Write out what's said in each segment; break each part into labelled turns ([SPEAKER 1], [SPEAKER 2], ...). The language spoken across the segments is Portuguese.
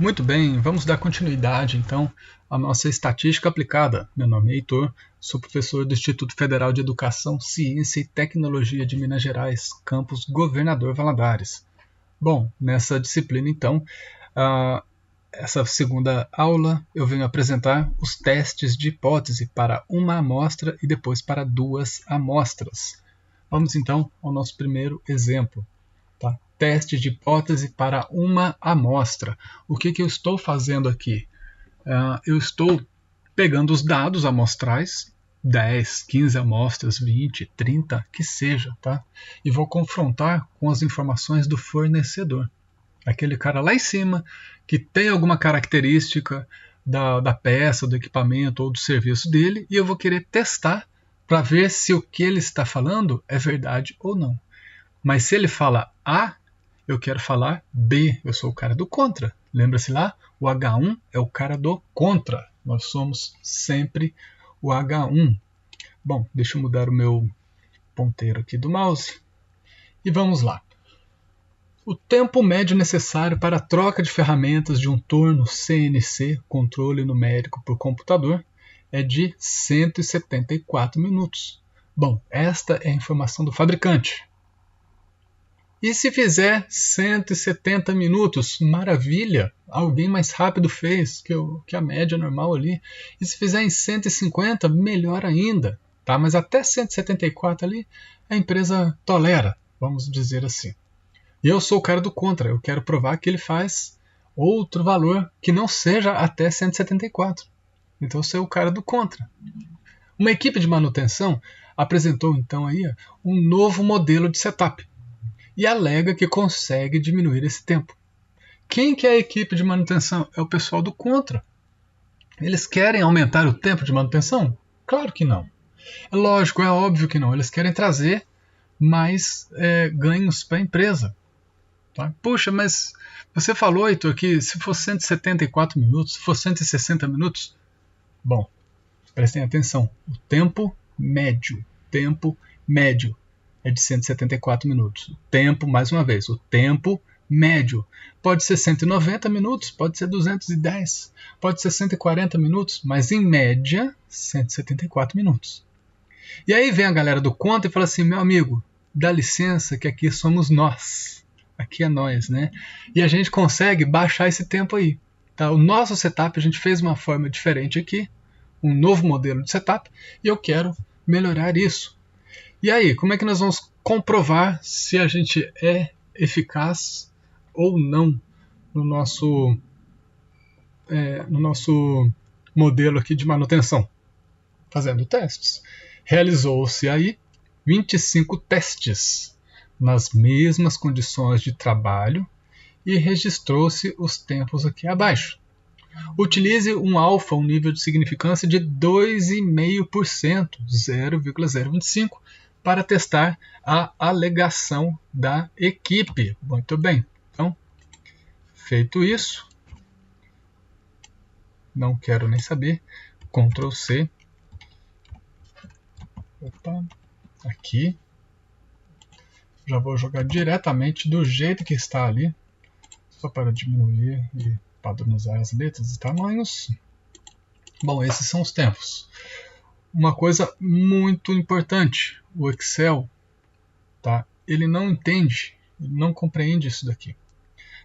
[SPEAKER 1] Muito bem, vamos dar continuidade então à nossa estatística aplicada. Meu nome é Heitor, sou professor do Instituto Federal de Educação, Ciência e Tecnologia de Minas Gerais, campus Governador Valadares. Bom, nessa disciplina então, essa segunda aula eu venho apresentar os testes de hipótese para uma amostra e depois para duas amostras. Vamos então ao nosso primeiro exemplo. Tá? Teste de hipótese para uma amostra. O que eu estou fazendo aqui? Eu estou pegando os dados amostrais, 10, 15 amostras, 20, 30, que seja, tá? E vou confrontar com as informações do fornecedor. Aquele cara lá em cima que tem alguma característica da peça, do equipamento ou do serviço dele, e eu vou querer testar para ver se o que ele está falando é verdade ou não. Mas se ele fala A, eu quero falar B, eu sou o cara do contra. Lembra-se lá? O H1 é o cara do contra. Nós somos sempre o H1. Bom, deixa eu mudar o meu ponteiro aqui do mouse. E vamos lá. O tempo médio necessário para a troca de ferramentas de um torno CNC, controle numérico por computador, é de 174 minutos. Bom, esta é a informação do fabricante. E se fizer 170 minutos? Maravilha! Alguém mais rápido fez que a média normal ali. E se fizer em 150, melhor ainda. Tá? Mas até 174 ali, a empresa tolera, vamos dizer assim. E eu sou o cara do contra. Eu quero provar que ele faz outro valor que não seja até 174. Então eu sou o cara do contra. Uma equipe de manutenção apresentou então aí um novo modelo de setup e alega que consegue diminuir esse tempo. Quem que é a equipe de manutenção? É o pessoal do contra. Eles querem aumentar o tempo de manutenção? Claro que não. É lógico, é óbvio que não. Eles querem trazer mais ganhos para a empresa. Tá? Puxa, mas você falou, Heitor, que se for 174 minutos, se for 160 minutos... Bom, prestem atenção. O tempo médio é de 174 minutos. O tempo, mais uma vez, o tempo médio. Pode ser 190 minutos, pode ser 210, pode ser 140 minutos, mas em média, 174 minutos. E aí vem a galera do conta e fala assim, meu amigo, dá licença que aqui somos nós. Aqui é nós, né? E a gente consegue baixar esse tempo aí. Tá? O nosso setup, a gente fez uma forma diferente aqui, um novo modelo de setup, e eu quero melhorar isso. E aí, como é que nós vamos comprovar se a gente é eficaz ou não no nosso modelo aqui de manutenção? Fazendo testes. Realizou-se aí 25 testes nas mesmas condições de trabalho e registrou-se os tempos aqui abaixo. Utilize um alfa, um nível de significância de 2,5%, 0,025, para testar a alegação da equipe. Muito bem. Então, feito isso, não quero nem saber. Ctrl C. Opa, aqui. Já vou jogar diretamente do jeito que está ali, só para diminuir e padronizar as letras e tamanhos. Bom, esses são os tempos. Uma coisa muito importante, o Excel, tá? Ele não entende, ele não compreende isso daqui.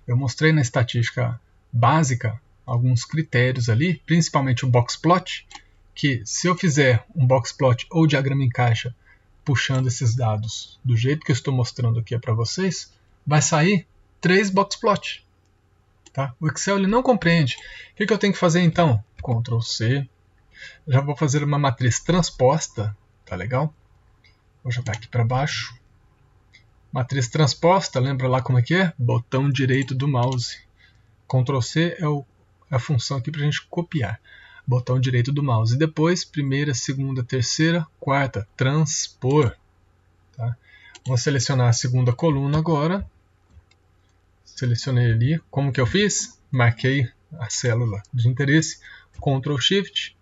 [SPEAKER 1] Eu mostrei na estatística básica alguns critérios ali, principalmente o boxplot, que se eu fizer um boxplot ou diagrama em caixa puxando esses dados do jeito que eu estou mostrando aqui para vocês, vai sair 3 boxplot. Tá? O Excel ele não compreende. O que eu tenho que fazer então? Ctrl C. Já vou fazer uma matriz transposta. Tá legal? Vou jogar aqui para baixo. Matriz transposta, lembra lá como é que é? Botão direito do mouse. Ctrl C é a função aqui para a gente copiar. Botão direito do mouse. E depois, primeira, segunda, terceira, quarta. Transpor. Tá? Vou selecionar a segunda coluna agora. Selecionei ali. Como que eu fiz? Marquei a célula de interesse. Ctrl Shift.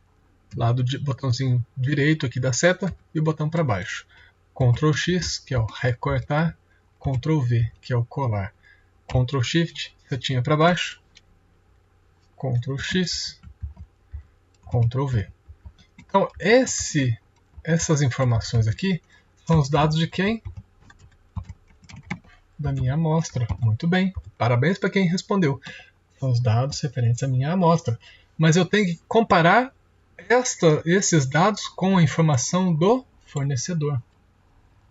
[SPEAKER 1] Botãozinho direito aqui da seta. E o botão para baixo. Ctrl X, que é o recortar. Ctrl V, que é o colar. Ctrl Shift, setinha para baixo. Ctrl X, Ctrl V. Então, essas informações aqui são os dados de quem? Da minha amostra. Muito bem. Parabéns para quem respondeu. São os dados referentes à minha amostra. Mas eu tenho que comparar esses dados com a informação do fornecedor.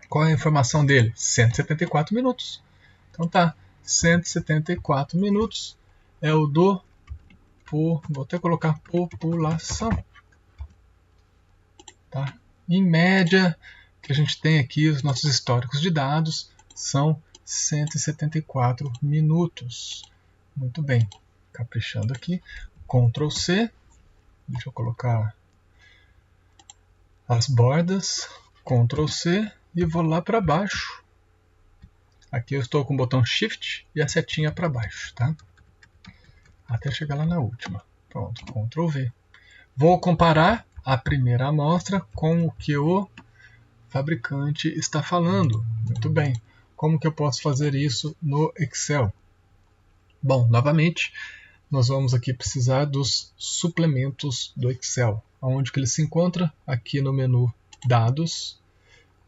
[SPEAKER 1] Qual é a informação dele? 174 minutos. Então tá, 174 minutos é o vou até colocar população. Tá? Em média, que a gente tem aqui os nossos históricos de dados são 174 minutos. Muito bem, caprichando aqui. Ctrl C, deixa eu colocar as bordas, Ctrl C e vou lá para baixo. Aqui eu estou com o botão Shift e a setinha para baixo, tá? Até chegar lá na última. Pronto, Ctrl V. Vou comparar a primeira amostra com o que o fabricante está falando. Muito bem. Como que eu posso fazer isso no Excel? Bom, novamente, nós vamos aqui precisar dos suplementos do Excel. Onde que ele se encontra? Aqui no menu Dados.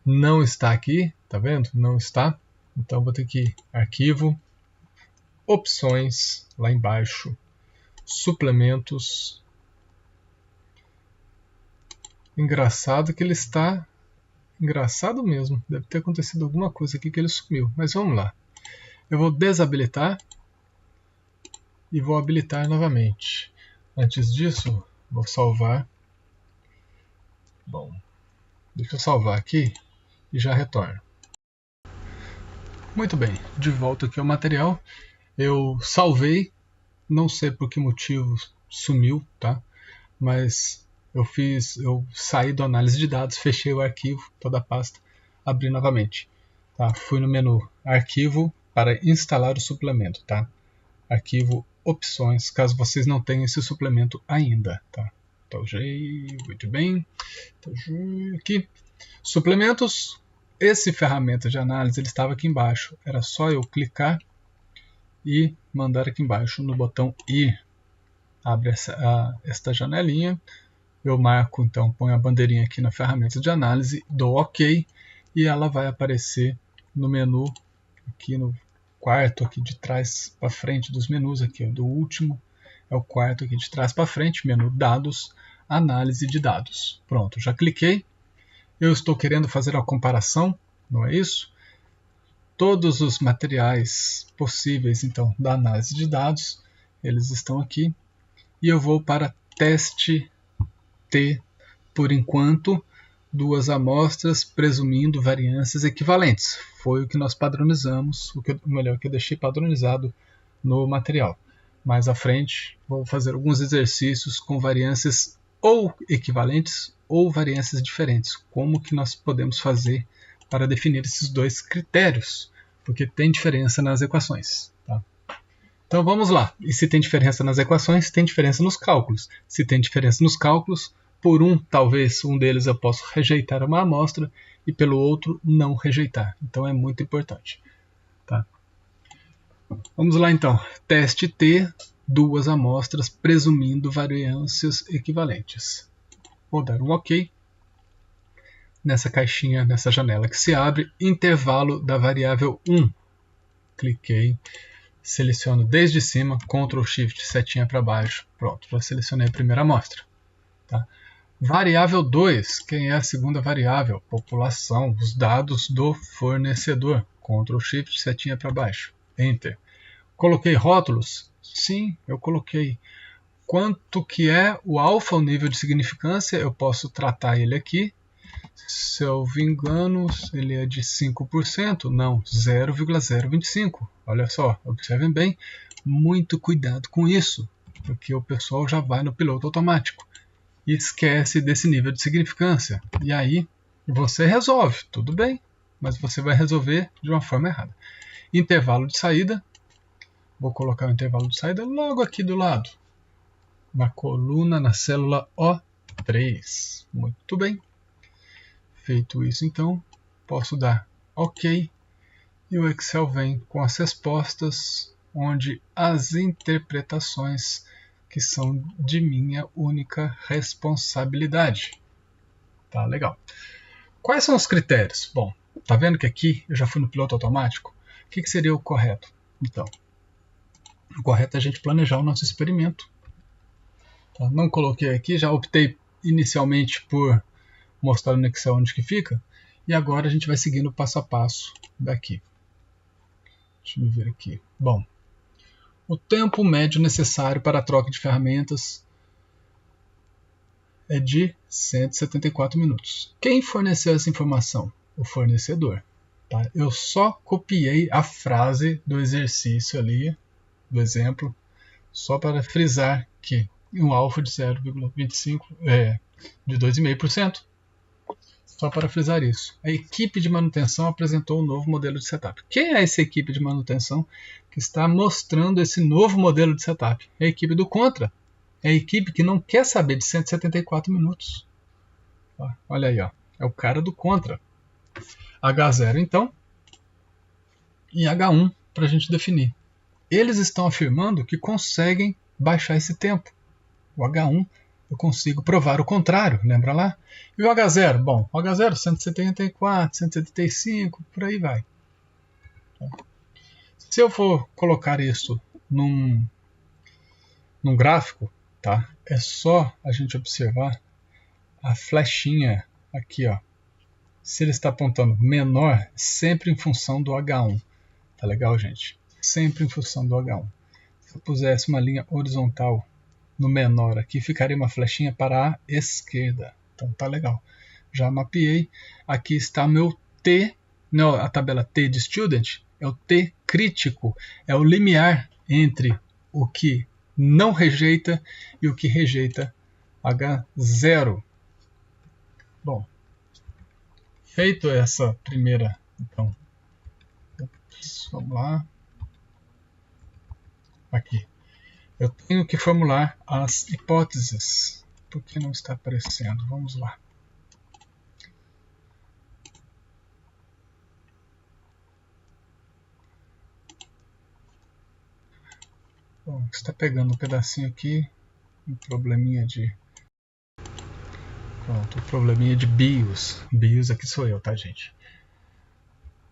[SPEAKER 1] Não está aqui, tá vendo? Não está. Então vou ter que ir Arquivo, Opções, lá embaixo, Suplementos. Engraçado que ele está... Engraçado mesmo. Deve ter acontecido alguma coisa aqui que ele sumiu. Mas vamos lá. Eu vou desabilitar e vou habilitar novamente. Antes disso, vou salvar. Bom, deixa eu salvar aqui e já retorno. Muito bem, de volta aqui ao material. Eu salvei, não sei por que motivo sumiu, tá? Mas eu saí da análise de dados, fechei o arquivo, toda a pasta, abri novamente. Tá? Fui no menu Arquivo para instalar o suplemento, tá? Arquivo Opções, caso vocês não tenham esse suplemento ainda, tá? Então, muito bem. Então, aqui, suplementos. Esse ferramenta de análise ele estava aqui embaixo. Era só eu clicar e mandar aqui embaixo no botão Ir. Abre esta janelinha. Eu marco, então, ponho a bandeirinha aqui na ferramenta de análise, dou OK e ela vai aparecer no menu, aqui no quarto, aqui de trás para frente dos menus, aqui do último, é o quarto aqui de trás para frente, menu Dados, Análise de Dados. Pronto, já cliquei. Eu estou querendo fazer a comparação, não é isso? Todos os materiais possíveis, então, da análise de dados, eles estão aqui. E eu vou para teste T, por enquanto, 2 amostras presumindo variâncias equivalentes. Foi o que nós padronizamos, melhor, que eu deixei padronizado no material. Mais à frente, vou fazer alguns exercícios com variâncias ou equivalentes ou variâncias diferentes. Como que nós podemos fazer para definir esses dois critérios? Porque tem diferença nas equações. Tá? Então vamos lá. E se tem diferença nas equações, tem diferença nos cálculos. Se tem diferença nos cálculos, por talvez um deles eu possa rejeitar uma amostra e pelo outro não rejeitar. Então é muito importante. Tá? Vamos lá então. Teste T, 2 amostras presumindo variâncias equivalentes. Vou dar um OK. Nessa caixinha, nessa janela que se abre, intervalo da variável 1. Cliquei, seleciono desde cima, Ctrl Shift, setinha para baixo. Pronto, já selecionei a primeira amostra. Tá? Variável 2, quem é a segunda variável? População, os dados do fornecedor. Ctrl Shift, setinha para baixo. Enter. Coloquei rótulos? Sim, eu coloquei. Quanto que é o alfa, o nível de significância? Eu posso tratar ele aqui. Se eu me engano, ele é de 5%. Não, 0,025. Olha só, observem bem. Muito cuidado com isso, porque o pessoal já vai no piloto automático e esquece desse nível de significância. E aí você resolve, tudo bem, mas você vai resolver de uma forma errada. Intervalo de saída. Vou colocar o intervalo de saída logo aqui do lado, na coluna, na célula O3. Muito bem. Feito isso, então, posso dar OK e o Excel vem com as respostas, onde as interpretações que são de minha única responsabilidade. Tá, legal. Quais são os critérios? Bom, tá vendo que aqui eu já fui no piloto automático? O que seria o correto? Então, o correto é a gente planejar o nosso experimento. Tá? Não coloquei aqui, já optei inicialmente por mostrar no Excel onde que fica. E agora a gente vai seguindo passo a passo daqui. Deixa eu ver aqui. Bom, o tempo médio necessário para a troca de ferramentas é de 174 minutos. Quem forneceu essa informação? O fornecedor. Tá? Eu só copiei a frase do exercício ali, do exemplo, só para frisar que um alfa de 0,25 de 2,5%. Só para frisar isso. A equipe de manutenção apresentou um novo modelo de setup. Quem é essa equipe de manutenção que está mostrando esse novo modelo de setup? É a equipe do Contra. É a equipe que não quer saber de 174 minutos. Olha aí, ó. É o cara do Contra. H0, então, e H1 para a gente definir. Eles estão afirmando que conseguem baixar esse tempo. O H1 eu consigo provar o contrário, lembra lá? E o H0? Bom, o H0 174, 175, por aí vai. Se eu for colocar isso num gráfico, tá? É só a gente observar a flechinha aqui, ó. Se ele está apontando menor, sempre em função do H1. Tá legal, gente? Sempre em função do H1. Se eu pusesse uma linha horizontal no menor aqui, ficaria uma flechinha para a esquerda. Então tá legal. Já mapeei. Aqui está meu T, não, a tabela T de Student, é o T crítico, é o limiar entre o que não rejeita e o que rejeita H0. Bom, feito essa primeira, então, vamos lá. Aqui. Eu tenho que formular as hipóteses. Por que não está aparecendo? Vamos lá. Bom, está pegando um pedacinho aqui. Um probleminha de... Pronto, um probleminha de BIOS. BIOS aqui sou eu, tá, gente?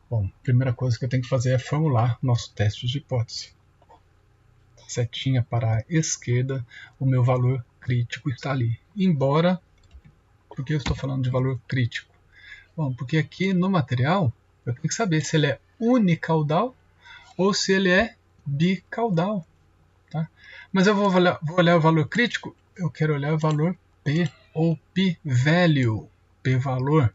[SPEAKER 1] Bom, a primeira coisa que eu tenho que fazer é formular nosso teste de hipótese. Setinha para a esquerda, o meu valor crítico está ali. Embora, por que eu estou falando de valor crítico? Bom, porque aqui no material eu tenho que saber se ele é unicaudal ou se ele é bicaudal. Tá? Mas eu vou olhar o valor crítico, eu quero olhar o valor P ou p-value, p-valor.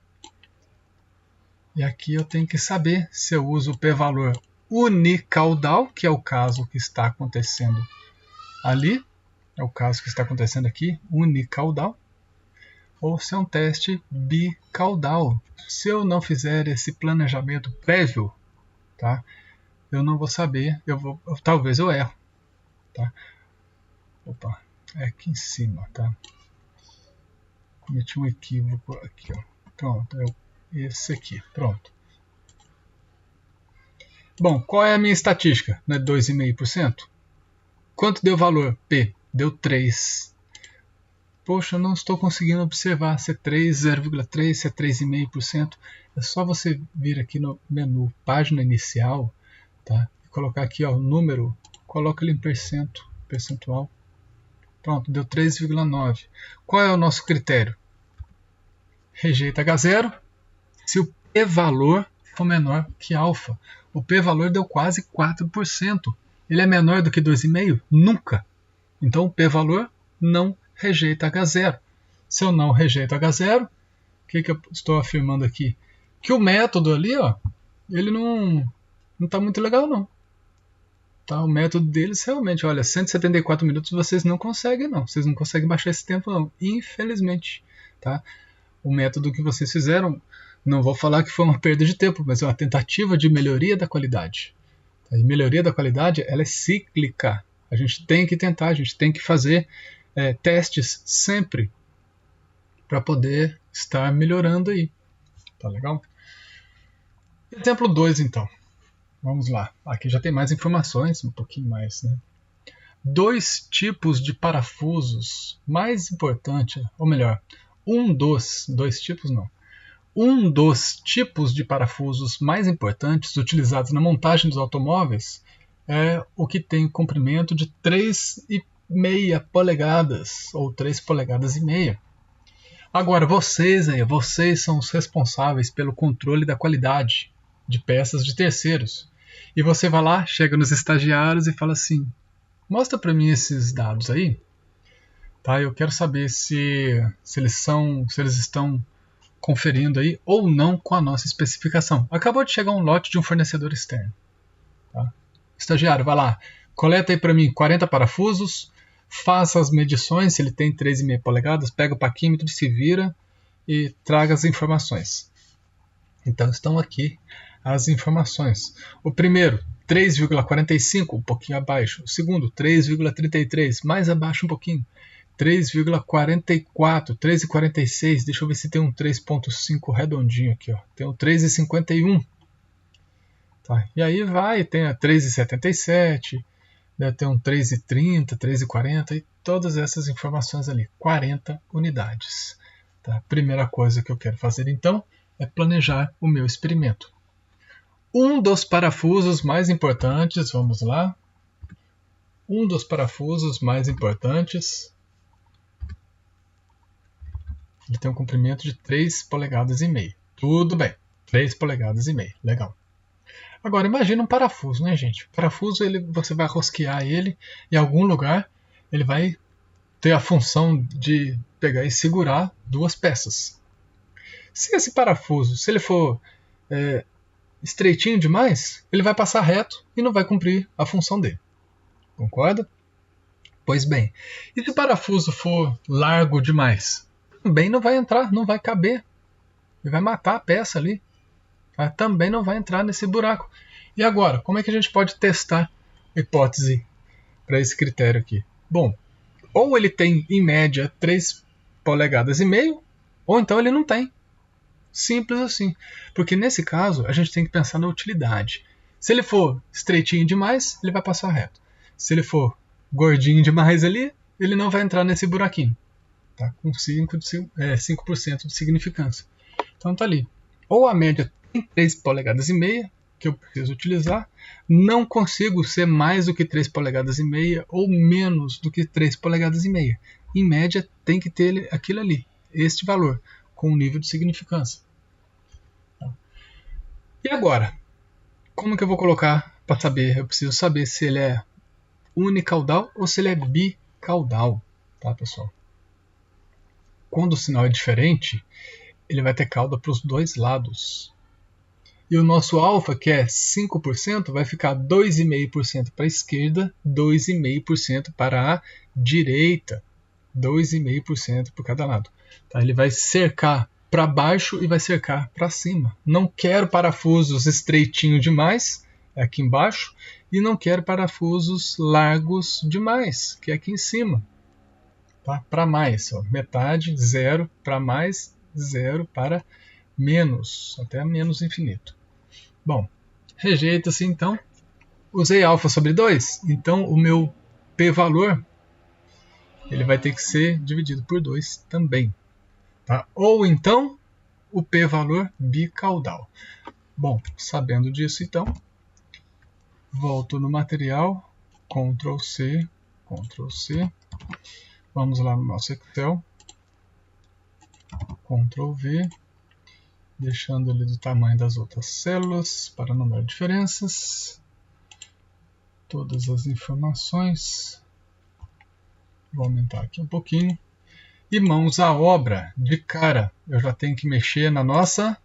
[SPEAKER 1] E aqui eu tenho que saber se eu uso o p-valor unicaudal, que é o caso que está acontecendo ali, é o caso que está acontecendo aqui, unicaudal, ou se é um teste bicaudal. Se eu não fizer esse planejamento prévio, tá, eu não vou saber, talvez eu erro. Tá? Opa, é aqui em cima, tá? Cometi um equívoco aqui, ó. Pronto, é esse aqui, pronto. Bom, qual é a minha estatística? Não é 2,5%? Quanto deu valor? P, deu 3. Poxa, não estou conseguindo observar se é 3, 0,3, se é 3,5%. É só você vir aqui no menu página inicial, tá? E colocar aqui, ó, o número, coloca ele em percentual. Pronto, deu 3,9. Qual é o nosso critério? Rejeita H0 se o p-valor for menor que alfa. O p-valor deu quase 4%. Ele é menor do que 2,5%? Nunca. Então o p-valor não rejeita H0. Se eu não rejeito H0, o que eu estou afirmando aqui? Que o método ali, ó, ele não está muito legal não. Tá? O método deles realmente, olha, 174 minutos vocês não conseguem não. Vocês não conseguem baixar esse tempo não, infelizmente. Tá? O método que vocês fizeram, não vou falar que foi uma perda de tempo, mas é uma tentativa de melhoria da qualidade. A melhoria da qualidade ela é cíclica. A gente tem que tentar, a gente tem que fazer testes sempre para poder estar melhorando aí. Tá legal? Exemplo 2, então. Vamos lá. Aqui já tem mais informações, um pouquinho mais, né? dois tipos de parafusos mais importantes, ou melhor, dois tipos não. Um dos tipos de parafusos mais importantes utilizados na montagem dos automóveis é o que tem comprimento de 3,5 polegadas, ou 3 polegadas e meia. Agora, vocês são os responsáveis pelo controle da qualidade de peças de terceiros. E você vai lá, chega nos estagiários e fala assim: mostra para mim esses dados aí, tá? Eu quero saber se eles estão conferindo aí ou não com a nossa especificação. Acabou de chegar um lote de um fornecedor externo. Tá? Estagiário, vai lá, coleta aí para mim 40 parafusos, faça as medições, se ele tem 3,5 polegadas, pega o paquímetro, se vira e traga as informações. Então estão aqui as informações. O primeiro, 3,45, um pouquinho abaixo. O segundo, 3,33, mais abaixo um pouquinho. 3,44, 3,46, deixa eu ver se tem um 3,5 redondinho aqui, ó. Tem um 3,51. Tá? E aí vai, tem a 3,77, deve ter um 3,30, 3,40 e todas essas informações ali, 40 unidades. Tá? Primeira coisa que eu quero fazer então é planejar o meu experimento. Um dos parafusos mais importantes, vamos lá. Um dos parafusos mais importantes, ele tem um comprimento de 3 polegadas e meia. Tudo bem, 3 polegadas e meia, legal. Agora imagina um parafuso, né, gente? O parafuso, você vai rosquear ele em algum lugar, ele vai ter a função de pegar e segurar duas peças. Se esse parafuso, se ele for estreitinho demais, ele vai passar reto e não vai cumprir a função dele. Concorda? Pois bem, e se o parafuso for largo demais? Também não vai entrar, não vai caber. Ele vai matar a peça ali. Tá? Também não vai entrar nesse buraco. E agora, como é que a gente pode testar a hipótese para esse critério aqui? Bom, ou ele tem, em média, 3 polegadas e meio, ou então ele não tem. Simples assim. Porque nesse caso, a gente tem que pensar na utilidade. Se ele for estreitinho demais, ele vai passar reto. Se ele for gordinho demais ali, ele não vai entrar nesse buraquinho. Tá? Com 5% de significância. Então tá ali. Ou a média tem 3 polegadas e meia, que eu preciso utilizar. Não consigo ser mais do que 3 polegadas e meia ou menos do que 3 polegadas e meia. Em média, tem que ter aquilo ali, este valor, com um nível de significância. E agora? Como que eu vou colocar para saber? Eu preciso saber se ele é unicaudal ou se ele é bicaudal. Tá, pessoal? Quando o sinal é diferente, ele vai ter cauda para os dois lados. E o nosso alfa, que é 5%, vai ficar 2,5% para a esquerda, 2,5% para a direita. 2,5% por cada lado. Tá? Ele vai cercar para baixo e vai cercar para cima. Não quero parafusos estreitinhos demais, é aqui embaixo, e não quero parafusos largos demais, que é aqui em cima. Tá? Para mais, ó, metade, 0 para mais, 0 para menos, até menos infinito. Bom, rejeita-se então. Usei alfa sobre 2, então o meu p-valor ele vai ter que ser dividido por 2 também. Tá? Ou então o p-valor bicaudal. Bom, sabendo disso então, volto no material, Ctrl C, Ctrl C. Vamos lá no nosso Excel, Ctrl V, deixando ele do tamanho das outras células para não dar diferenças. Todas as informações. Vou aumentar aqui um pouquinho. E mãos à obra. De cara, eu já tenho que mexer na nossa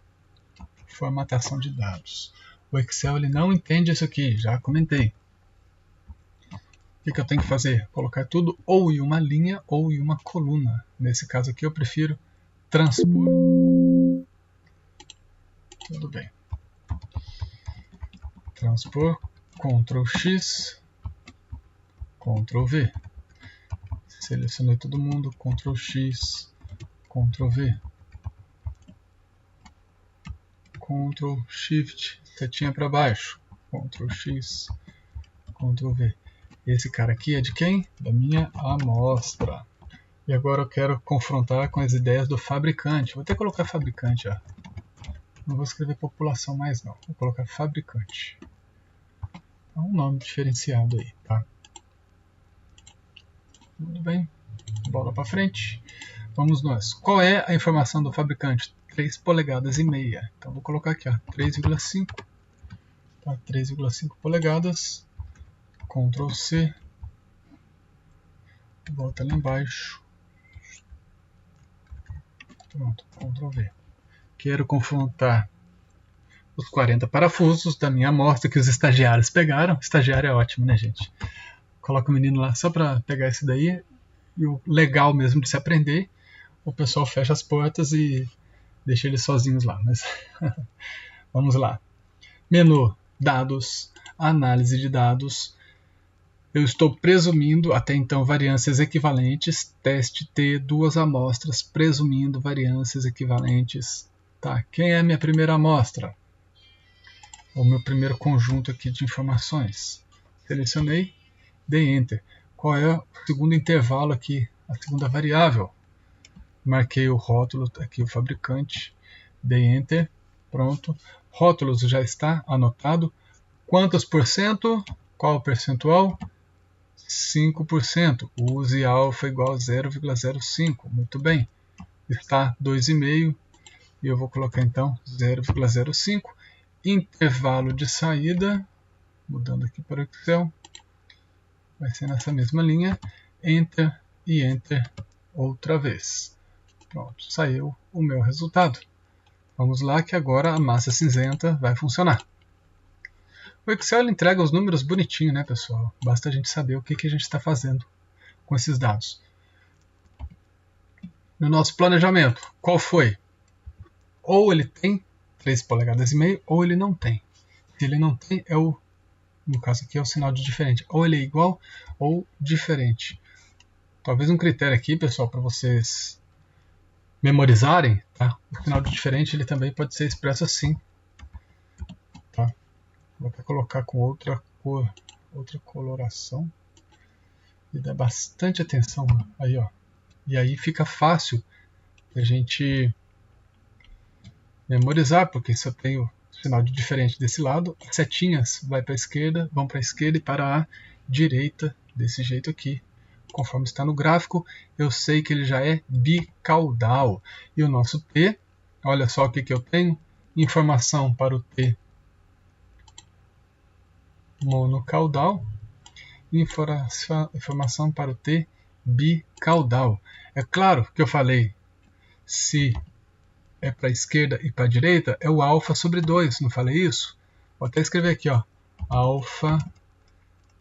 [SPEAKER 1] formatação de dados. O Excel ele não entende isso aqui, já comentei. O que eu tenho que fazer? Colocar tudo ou em uma linha ou em uma coluna. Nesse caso aqui eu prefiro transpor. Tudo bem. Transpor, Ctrl X, Ctrl V. Selecionei todo mundo, Ctrl X, Ctrl V. Ctrl Shift, setinha para baixo, Ctrl X, Ctrl V. Esse cara aqui é de quem? Da minha amostra. E agora eu quero confrontar com as ideias do fabricante. Vou até colocar fabricante, ó. Não vou escrever população mais não. Vou colocar fabricante. É um nome diferenciado aí, tá? Tudo bem. Bola para frente. Vamos nós. Qual é a informação do fabricante? 3 polegadas e meia. Então vou colocar aqui, ó, 3,5. Tá? 3,5 polegadas. Ctrl C. Volta lá embaixo. Pronto, Ctrl V. Quero confrontar os 40 parafusos da minha amostra que os estagiários pegaram. Estagiário é ótimo, né, gente? Coloca o menino lá só para pegar esse daí. E o legal mesmo de se aprender, o pessoal fecha as portas e deixa eles sozinhos lá. Mas vamos lá. Menu, dados, análise de dados. Eu estou presumindo, até então, variâncias equivalentes. Teste T, 2 amostras, presumindo variâncias equivalentes. Tá, quem é a minha primeira amostra? O meu primeiro conjunto aqui de informações. Selecionei, dei Enter. Qual é o segundo intervalo aqui? A segunda variável. Marquei o rótulo, aqui o fabricante. Dei Enter. Pronto. Rótulos já está anotado. Quantos por cento? Qual o percentual? 5%. Use alfa igual a 0,05. Muito bem. Está 2,5. E eu vou colocar então 0,05. Intervalo de saída. Mudando aqui para o Excel. Vai ser nessa mesma linha. Enter e Enter outra vez. Pronto, saiu o meu resultado. Vamos lá que agora a massa cinzenta vai funcionar. O Excel ele entrega os números bonitinho, né, pessoal? Basta a gente saber o que a gente está fazendo com esses dados. No nosso planejamento, qual foi? Ou ele tem 3 polegadas e meio, ou ele não tem. Se ele não tem, no caso aqui é o sinal de diferente. Ou ele é igual ou diferente. Talvez um critério aqui, pessoal, para vocês memorizarem, tá? O sinal de diferente ele também pode ser expresso assim. Tá? Vou até colocar com outra cor, outra coloração. E dá bastante atenção aí, ó. E aí fica fácil a gente memorizar, porque se eu tenho sinal de diferente desse lado, as setinhas vão para a esquerda e para a direita, desse jeito aqui. Conforme está no gráfico, eu sei que ele já é bicaudal. E o nosso T, olha só o que eu tenho, informação para o T monocaudal, informação para o T bicaudal. É claro que eu falei, se é para a esquerda e para a direita, é o alfa sobre 2, não falei isso? Vou até escrever aqui, ó, alfa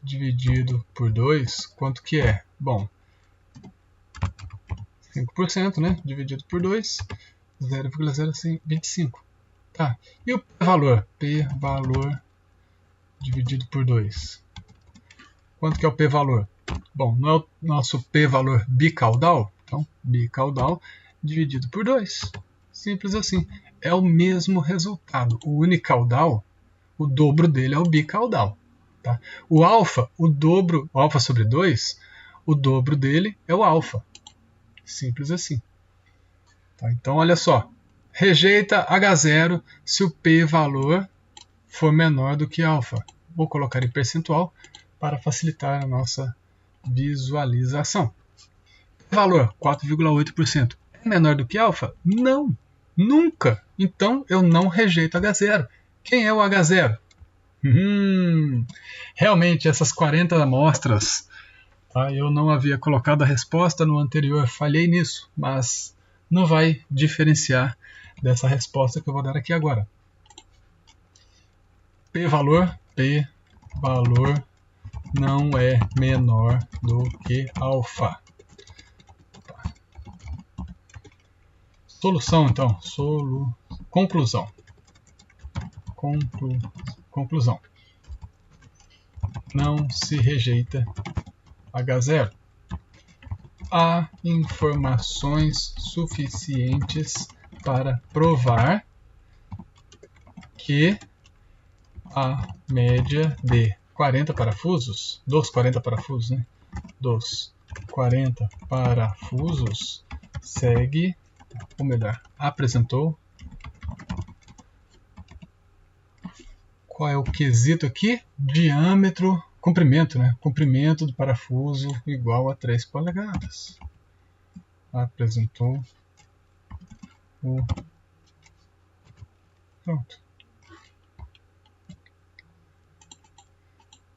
[SPEAKER 1] dividido por 2, quanto que é? Bom, 5%, né? Dividido por 2, 0,025. Tá, e o p-valor? P-valor dividido por 2. Quanto que é o p-valor? Bom, não é o nosso p-valor bicaudal? Então, bicaudal dividido por 2. Simples assim. É o mesmo resultado. O unicaudal, o dobro dele é o bicaudal. Tá? O alfa, o alfa sobre 2, o dobro dele é o alfa. Simples assim. Tá? Então, olha só. Rejeita H0 se o p-valor for menor do que alfa. Vou colocar em percentual para facilitar a nossa visualização. Valor 4,8%. É menor do que alfa? Não, nunca. Então eu não rejeito H0. Quem é o H0? Realmente essas 40 amostras, tá? Eu não havia colocado a resposta no anterior, falhei nisso, mas não vai diferenciar dessa resposta que eu vou dar aqui agora. P-valor não é menor do que alfa. Tá. Solução, então. Conclusão. Conclusão. Não se rejeita H0. Há informações suficientes para provar que a média de 40 parafusos, dos 40 parafusos, né? Dos 40 parafusos, segue, ou melhor, apresentou. Qual é o quesito aqui? Diâmetro, comprimento, né? Comprimento do parafuso igual a 3 polegadas. Apresentou o... Pronto.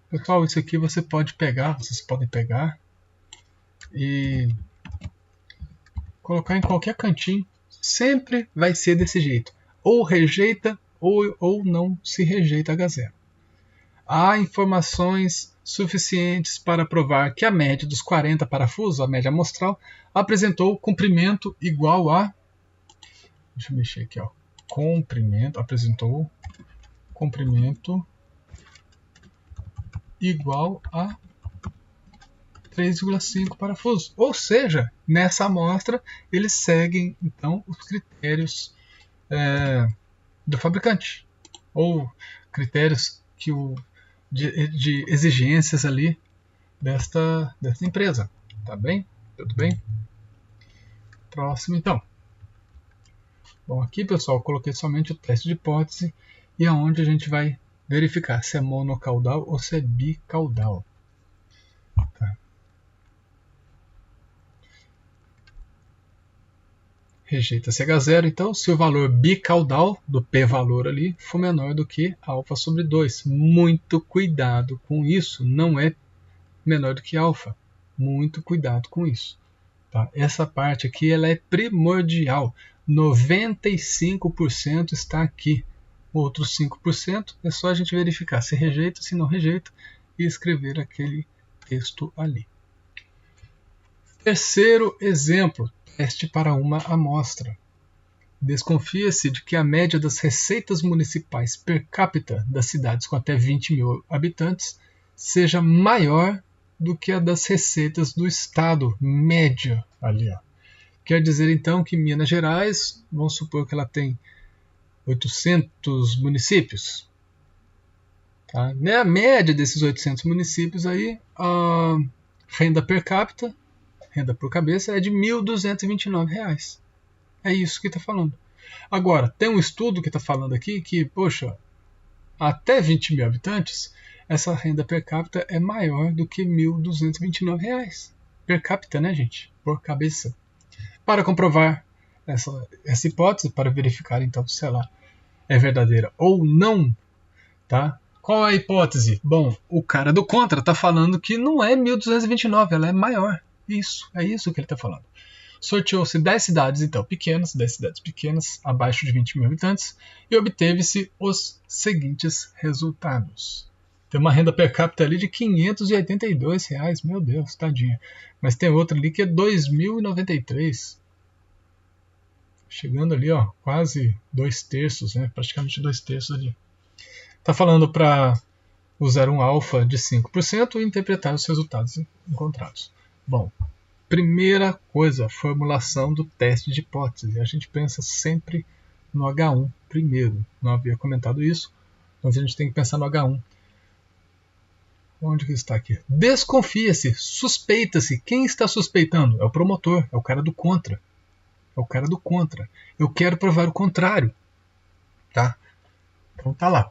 [SPEAKER 1] Pessoal, isso aqui vocês podem pegar e colocar em qualquer cantinho. Sempre vai ser desse jeito. Ou rejeita ou não se rejeita H0. Há informações suficientes para provar que a média dos 40 parafusos, a média amostral, apresentou comprimento igual a... Deixa eu mexer aqui, ó. Comprimento, apresentou comprimento igual a 3,5 parafusos. Ou seja, nessa amostra, eles seguem, então, os critérios do fabricante. Ou critérios de exigências ali desta empresa. Tá bem? Tudo bem? Próximo, então. Bom, aqui, pessoal, eu coloquei somente o teste de hipótese e aonde a gente vai verificar se é monocaudal ou se é bicaudal. Tá. Rejeita-se H0, então, se o valor bicaudal do p-valor ali for menor do que alfa sobre 2. Muito cuidado com isso, não é menor do que alfa. Muito cuidado com isso. Tá? Essa parte aqui ela é primordial. 95% está aqui. Outros 5% é só a gente verificar se rejeita, se não rejeita e escrever aquele texto ali. Terceiro exemplo, teste para uma amostra. Desconfia-se de que a média das receitas municipais per capita das cidades com até 20 mil habitantes seja maior do que a das receitas do estado média ali, ó. Quer dizer então que Minas Gerais, vamos supor que ela tem 800 municípios. Tá? A média desses 800 municípios aí, a renda per capita, renda por cabeça, é de R$ 1.229. É isso que está falando. Agora, tem um estudo que está falando aqui que, poxa, até 20 mil habitantes, essa renda per capita é maior do que R$ 1.229. Per capita, né, gente? Por cabeça. Para comprovar essa hipótese, para verificar então se ela é verdadeira ou não, tá? Qual é a hipótese? Bom, o cara do contra está falando que não é 1.229, ela é maior. Isso, é isso que ele está falando. Sorteou-se 10 cidades, então, pequenas, 10 cidades pequenas, abaixo de 20 mil habitantes, e obteve-se os seguintes resultados. Tem uma renda per capita ali de R$ 582, meu Deus, tadinha. Mas tem outra ali que é 2.093. Chegando ali, ó, quase 2/3, né? Praticamente 2/3 ali. Está falando para usar um alfa de 5% e interpretar os resultados encontrados. Bom, primeira coisa, formulação do teste de hipótese. A gente pensa sempre no H1 primeiro. Não havia comentado isso, mas a gente tem que pensar no H1. Onde que está aqui? Desconfia-se, suspeita-se. Quem está suspeitando? É o promotor, é o cara do contra. É o cara do contra. Eu quero provar o contrário. Tá? Então tá lá.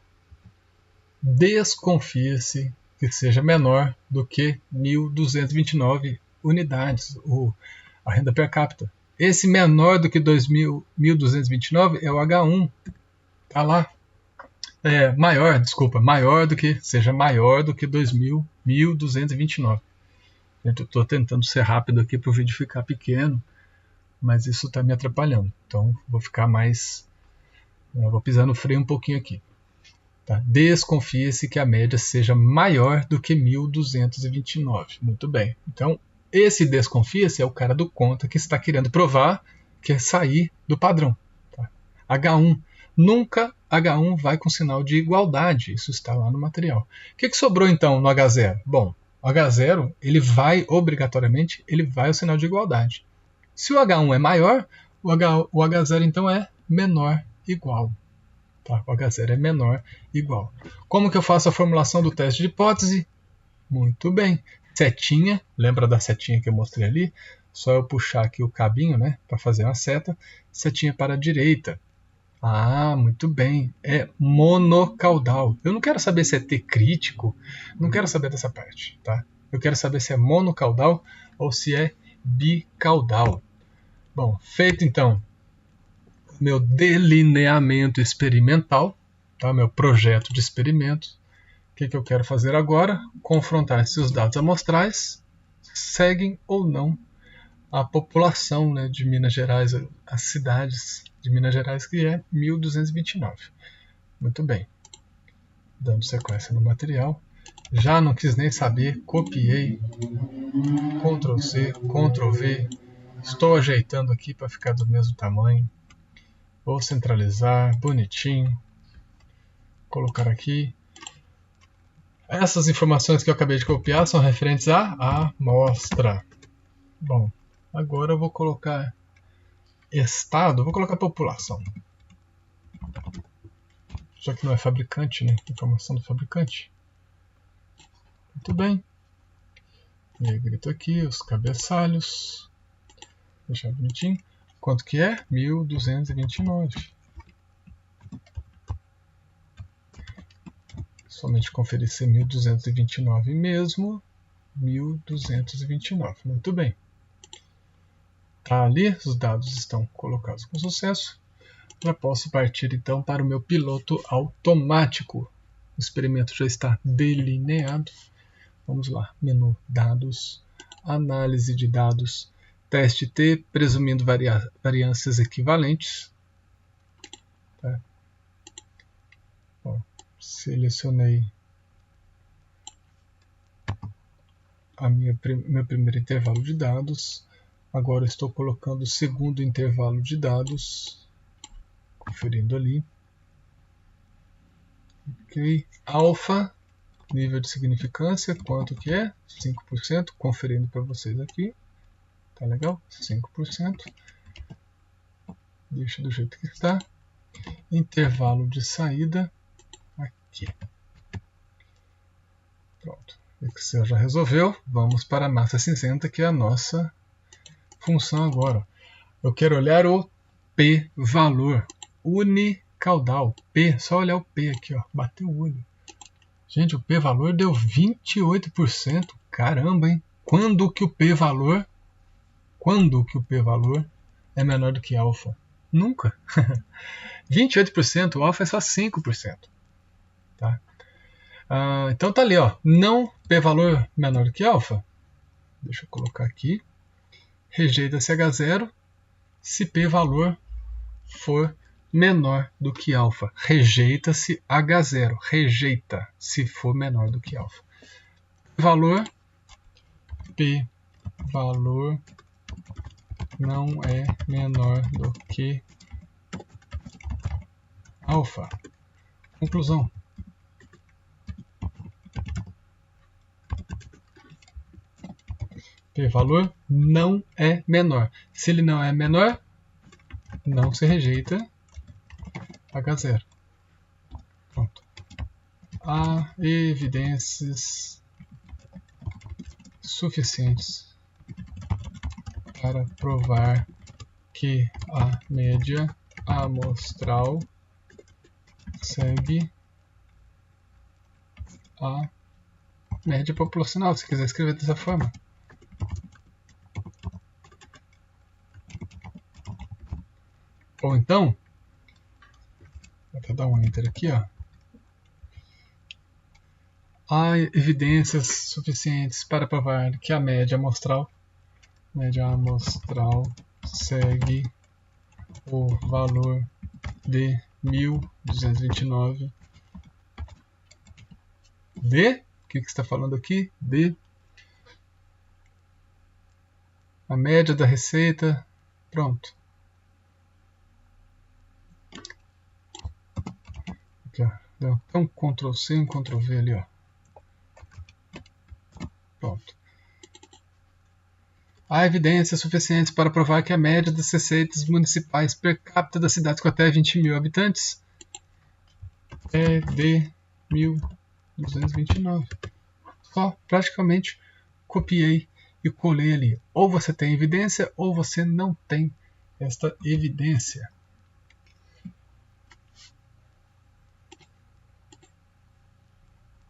[SPEAKER 1] Desconfia-se que seja menor do que 1.229 unidades, a renda per capita. Esse menor do que 1.229 é o H1. Tá lá. Maior do que 1.229. Eu estou tentando ser rápido aqui para o vídeo ficar pequeno, mas isso está me atrapalhando. Então vou ficar mais... vou pisar no freio um pouquinho aqui. Tá? Desconfia-se que a média seja maior do que 1.229. Muito bem. Então esse desconfia-se é o cara do conta que está querendo provar que é sair do padrão. Tá? H1. Nunca H1 vai com sinal de igualdade. Isso está lá no material. O que sobrou então no H0? Bom, o H0 ele vai obrigatoriamente ao sinal de igualdade. Se o H1 é maior, o H0 então é menor igual. Tá? O H0 é menor, igual. Como que eu faço a formulação do teste de hipótese? Muito bem. Setinha, lembra da setinha que eu mostrei ali? Só eu puxar aqui o cabinho, né, para fazer uma seta. Setinha para a direita. Ah, muito bem. É monocaudal. Eu não quero saber se é T crítico, não quero saber dessa parte, tá? Eu quero saber se é monocaudal ou se é bicaudal. Bom, feito então meu delineamento experimental, tá? Meu projeto de experimento. O que eu quero fazer agora? Confrontar se os dados amostrais seguem ou não a população, né, de Minas Gerais, as cidades de Minas Gerais, que é 1229. Muito bem. Dando sequência no material. Já não quis nem saber, copiei, Ctrl C, Ctrl V. Estou ajeitando aqui para ficar do mesmo tamanho. Vou centralizar, bonitinho. Colocar aqui. Essas informações que eu acabei de copiar são referentes à amostra. Bom, agora eu vou colocar estado, vou colocar população. Já que não é fabricante, né? Informação do fabricante. Muito bem. Negrito aqui, os cabeçalhos. Deixar bonitinho. Quanto que é? 1229. Somente conferir se é 1229 mesmo. 1229. Muito bem. Tá ali, os dados estão colocados com sucesso. Já posso partir então para o meu piloto automático. O experimento já está delineado. Vamos lá, menu dados, análise de dados, teste T, presumindo variâncias equivalentes. Tá? Bom, selecionei meu primeiro intervalo de dados. Agora estou colocando o segundo intervalo de dados, conferindo ali. Ok, alfa. Nível de significância, quanto que é? 5%, conferindo para vocês aqui. Tá legal? 5%. Deixa do jeito que está. Intervalo de saída, aqui. Pronto. O Excel já resolveu. Vamos para a massa cinzenta, que é a nossa função agora. Eu quero olhar o p-valor unicaudal. P, só olhar o P aqui, ó. Bateu o olho. Gente, o p-valor deu 28%. Caramba, hein? Quando que o p-valor é menor do que alfa? Nunca. 28%, o alfa é só 5%. Tá? Então tá ali, ó. Não p-valor menor do que alfa. Deixa eu colocar aqui. Rejeita-se H0 se p-valor for menor do que alfa. Rejeita-se H0. Rejeita se for menor do que alfa. P-valor não é menor do que alfa. Conclusão. P-valor não é menor. Se ele não é menor, não se rejeita H0. Pronto. Há evidências suficientes para provar que a média amostral segue a média populacional, se quiser escrever dessa forma. Ou então, vou até dar um enter aqui, ó. Há evidências suficientes para provar que a média amostral segue o valor de 1229 de, o que está falando aqui? De a média da receita, pronto. Aqui, ó. Deu um Ctrl C e um Ctrl V ali, ó. Pronto. Há evidências suficientes para provar que a média das receitas municipais per capita das cidades com até 20 mil habitantes é de 1229. Só praticamente copiei e colei ali. Ou você tem evidência ou você não tem esta evidência.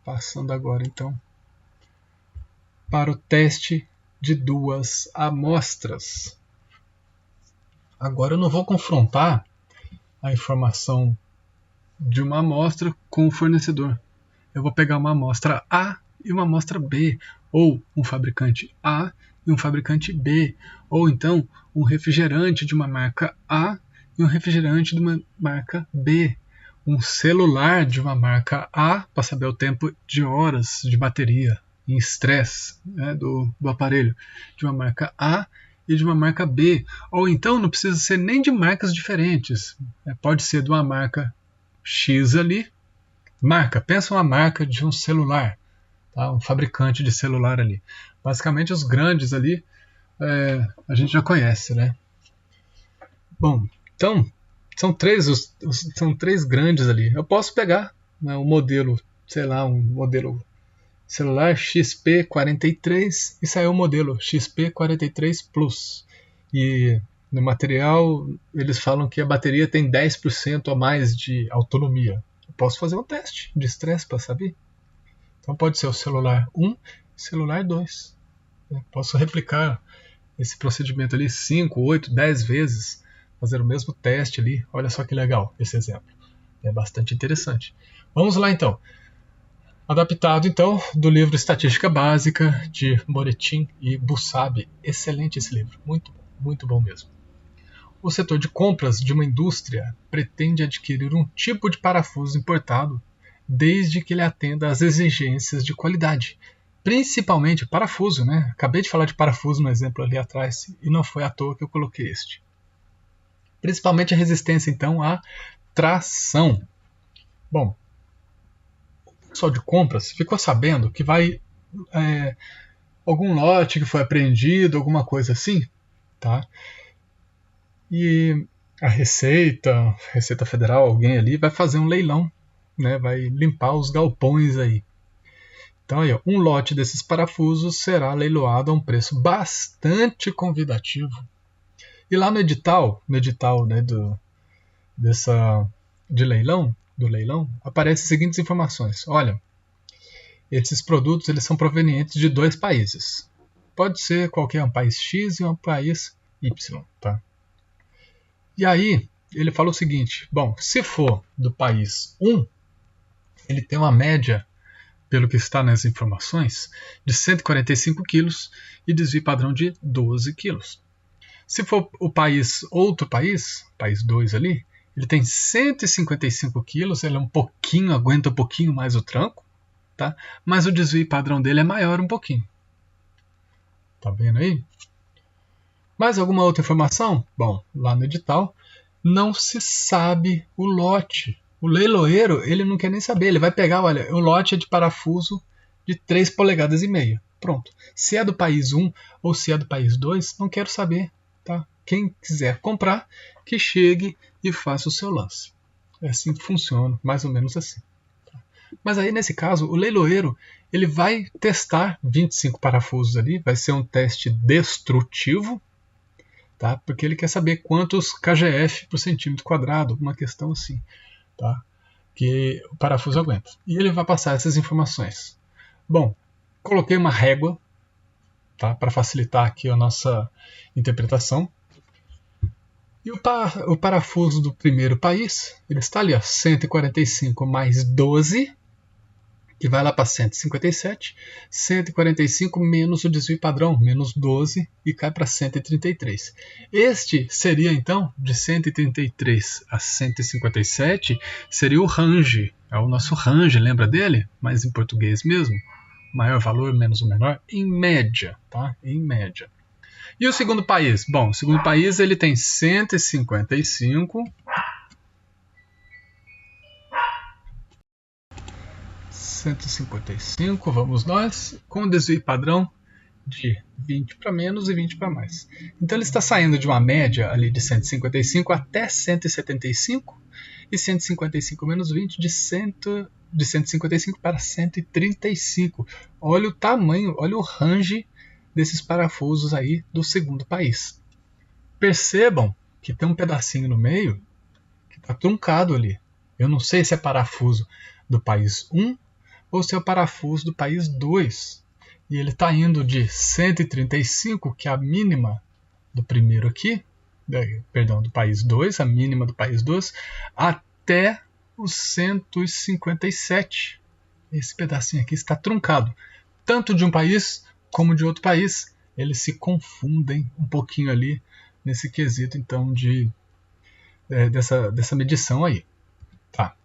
[SPEAKER 1] Passando agora então para o teste de duas amostras. Agora eu não vou confrontar a informação de uma amostra com o fornecedor. Eu vou pegar uma amostra A e uma amostra B, ou um fabricante A e um fabricante B, ou então um refrigerante de uma marca A e um refrigerante de uma marca B, um celular de uma marca A para saber o tempo de horas de bateria em estresse, né, do aparelho, de uma marca A e de uma marca B, ou então não precisa ser nem de marcas diferentes, pode ser de uma marca X ali, marca, pensa uma marca de um celular, tá? Um fabricante de celular ali. Basicamente os grandes ali a gente já conhece, né? Bom, então são três grandes ali. Eu posso pegar, né, um modelo, sei lá, um modelo celular XP43 e saiu o modelo XP43 Plus. E no material eles falam que a bateria tem 10% a mais de autonomia. Eu posso fazer um teste de estresse para saber. Então pode ser o celular 1 e celular 2. Eu posso replicar esse procedimento ali 5, 8, 10 vezes, fazer o mesmo teste ali. Olha só que legal esse exemplo. É bastante interessante. Vamos lá então. Adaptado então do livro Estatística Básica de Moretin e Bussabi. Excelente esse livro, muito bom mesmo. O setor de compras de uma indústria pretende adquirir um tipo de parafuso importado desde que ele atenda às exigências de qualidade, principalmente parafuso, né? Acabei de falar de parafuso no exemplo ali atrás e não foi à toa que eu coloquei este. Principalmente a resistência então à tração. Bom, o pessoal de compras ficou sabendo que vai algum lote que foi apreendido, alguma coisa assim, tá? E a Receita Federal, alguém ali vai fazer um leilão, né? Vai limpar os galpões aí. Então aí, ó, um lote desses parafusos será leiloado a um preço bastante convidativo. E lá no edital, né, do leilão, aparecem as seguintes informações. Olha, esses produtos eles são provenientes de 2 países. Pode ser qualquer um país X e um país Y, tá? E aí ele fala o seguinte: bom, se for do país 1, ele tem uma média, pelo que está nas informações, de 145 quilos e desvio padrão de 12 quilos. Se for o outro país 2 ali, ele tem 155 quilos, ele aguenta um pouquinho mais o tranco, tá? Mas o desvio padrão dele é maior um pouquinho. Tá vendo aí? Mais alguma outra informação? Bom, lá no edital não se sabe o lote. O leiloeiro, ele não quer nem saber, ele vai pegar, olha, o lote é de parafuso de 3 polegadas e meia. Pronto. Se é do país 1 ou se é do país 2, não quero saber, tá? Quem quiser comprar, que chegue e faça o seu lance. É assim que funciona, mais ou menos assim. Mas aí, nesse caso, o leiloeiro ele vai testar 25 parafusos ali, vai ser um teste destrutivo, tá? Porque ele quer saber quantos kgf por centímetro quadrado, uma questão assim, tá? Que o parafuso aguenta. E ele vai passar essas informações. Bom, coloquei uma régua, tá? Para facilitar aqui a nossa interpretação. E o parafuso do primeiro país, ele está ali, ó, 145 mais 12, que vai lá para 157, 145 menos o desvio padrão, menos 12, e cai para 133. Este seria, então, de 133 a 157, seria o range, é o nosso range, lembra dele? Mas em português mesmo, maior valor menos o menor, em média, tá? Em média. E o segundo país? Bom, o segundo país ele tem 155... 155, vamos nós, com desvio padrão de 20 para menos e 20 para mais. Então ele está saindo de uma média ali de 155 até 175, e 155 menos 20 de 155 para 135. Olha o tamanho, olha o range desses parafusos aí do segundo país. Percebam que tem um pedacinho no meio que está truncado ali. Eu não sei se é parafuso do país 1 ou se é o parafuso do país 2. E ele está indo de 135, que é a mínima do primeiro aqui, do país 2, a mínima do país 2, até os 157. Esse pedacinho aqui está truncado, tanto de um país como de outro país. Eles se confundem um pouquinho ali nesse quesito, então, dessa medição aí. Tá.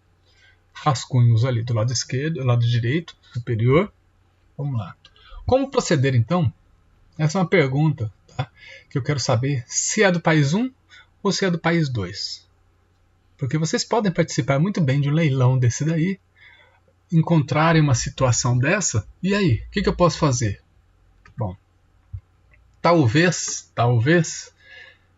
[SPEAKER 1] Rascunhos ali do lado esquerdo, do lado direito, superior. Vamos lá. Como proceder, então? Essa é uma pergunta, tá? Que eu quero saber se é do país 1 ou se é do país 2. Porque vocês podem participar muito bem de um leilão desse daí, encontrarem uma situação dessa, e aí, o que eu posso fazer? Bom, talvez,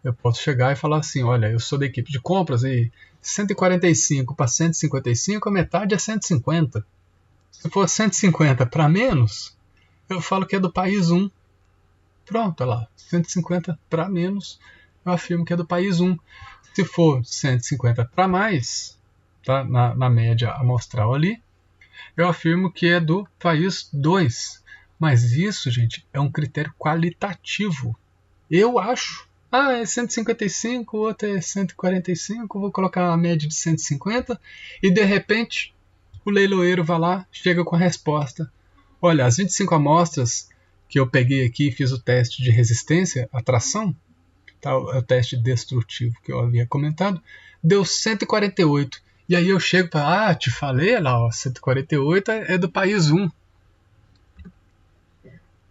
[SPEAKER 1] eu posso chegar e falar assim, olha, eu sou da equipe de compras e 145 para 155, a metade é 150. Se for 150 para menos, eu falo que é do país 1. Pronto, olha lá, 150 para menos, eu afirmo que é do país 1. Se for 150 para mais, tá, na média amostral ali, eu afirmo que é do país 2. Mas isso, gente, é um critério qualitativo. Eu acho. É 155, o outro é 145, vou colocar a média de 150 e de repente o leiloeiro vai lá, chega com a resposta. Olha, as 25 amostras que eu peguei aqui e fiz o teste de resistência à tração, tá, o teste destrutivo que eu havia comentado, deu 148. E aí eu chego para, te falei lá, ó, 148 é do país 1.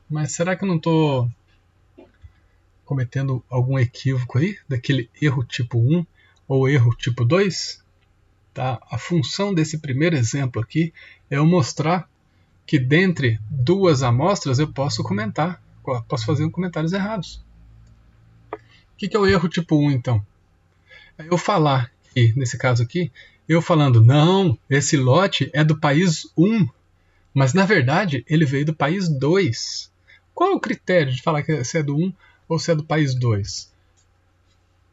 [SPEAKER 1] Mas será que eu não estou cometendo algum equívoco aí, daquele erro tipo 1 ou erro tipo 2? Tá? A função desse primeiro exemplo aqui é eu mostrar que dentre duas amostras eu posso comentar, posso fazer comentários errados. O que é o erro tipo 1 então? É eu falar que, nesse caso aqui, eu falando, não, esse lote é do país 1, mas na verdade ele veio do país 2. Qual é o critério de falar que se é do 1 ou se é do país 2?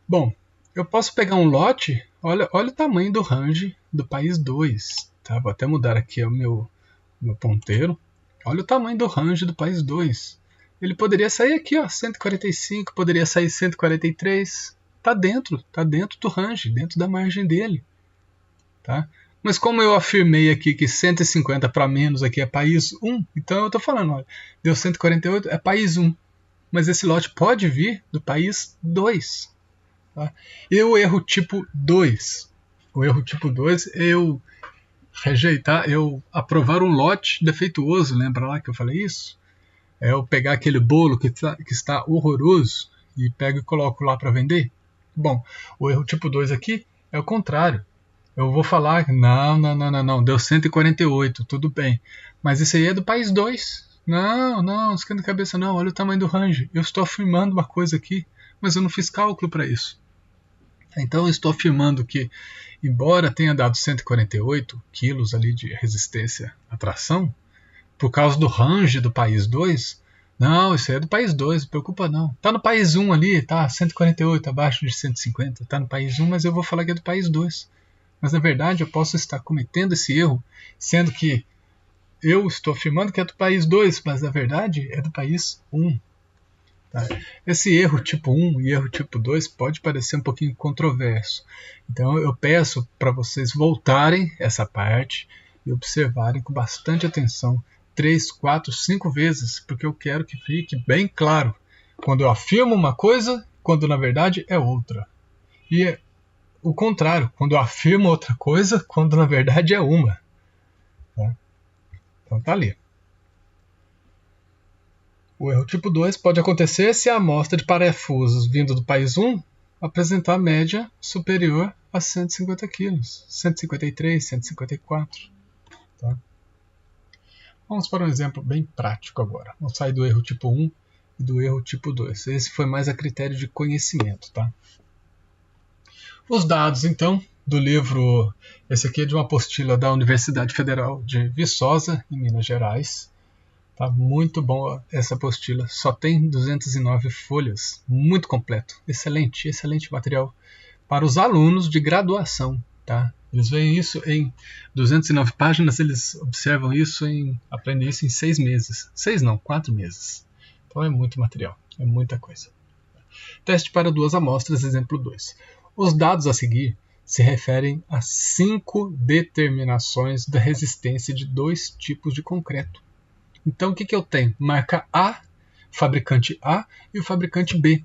[SPEAKER 1] Bom, eu posso pegar um lote, olha o tamanho do range do país 2. Tá? Vou até mudar aqui o meu ponteiro. Olha o tamanho do range do país 2. Ele poderia sair aqui, ó, 145, poderia sair 143. Está dentro do range, dentro da margem dele. Tá? Mas como eu afirmei aqui que 150 para menos aqui é país 1, então eu estou falando, olha, deu 148, é país 1. Mas esse lote pode vir do país 2. Tá? E o erro tipo 2? O erro tipo 2 é eu rejeitar, eu aprovar um lote defeituoso, lembra lá que eu falei isso? É eu pegar aquele bolo que está horroroso e pego e coloco lá para vender? Bom, o erro tipo 2 aqui é o contrário. Eu vou falar, não, deu 148, tudo bem. Mas isso aí é do país 2. Não, esquenta a cabeça não, olha o tamanho do range. Eu estou afirmando uma coisa aqui, mas eu não fiz cálculo para isso. Então eu estou afirmando que, embora tenha dado 148 quilos ali de resistência à tração, por causa do range do país 2, não, isso aí é do país 2, não preocupa não. Está no país 1 ali, tá 148 abaixo de 150, está no país 1, mas eu vou falar que é do país 2. Mas na verdade eu posso estar cometendo esse erro, sendo que eu estou afirmando que é do país 2, mas na verdade é do país 1. Tá? Esse erro tipo 1 e erro tipo 2 pode parecer um pouquinho controverso. Então eu peço para vocês voltarem essa parte e observarem com bastante atenção 3, 4, 5 vezes, porque eu quero que fique bem claro quando eu afirmo uma coisa, quando na verdade é outra. E é o contrário, quando eu afirmo outra coisa, quando na verdade é uma. Tá? Então tá ali. O erro tipo 2 pode acontecer se a amostra de parafusos vindo do país 1 apresentar média superior a 150 kg, 153, 154. Tá? Vamos para um exemplo bem prático agora. Vamos sair do erro tipo 1 e do erro tipo 2. Esse foi mais a critério de conhecimento. Tá? Os dados, então, do livro, esse aqui é de uma apostila da Universidade Federal de Viçosa, em Minas Gerais. Tá muito bom essa apostila, só tem 209 folhas, muito completo, excelente, excelente material para os alunos de graduação, tá? Eles veem isso em 209 páginas, eles observam isso, aprendem isso em 6 meses. 6 não, 4 meses. Então é muito material, é muita coisa. Teste para 2 amostras, exemplo 2. Os dados a seguir se referem a 5 determinações da resistência de 2 tipos de concreto. Então o que eu tenho? Marca A, fabricante A e o fabricante B.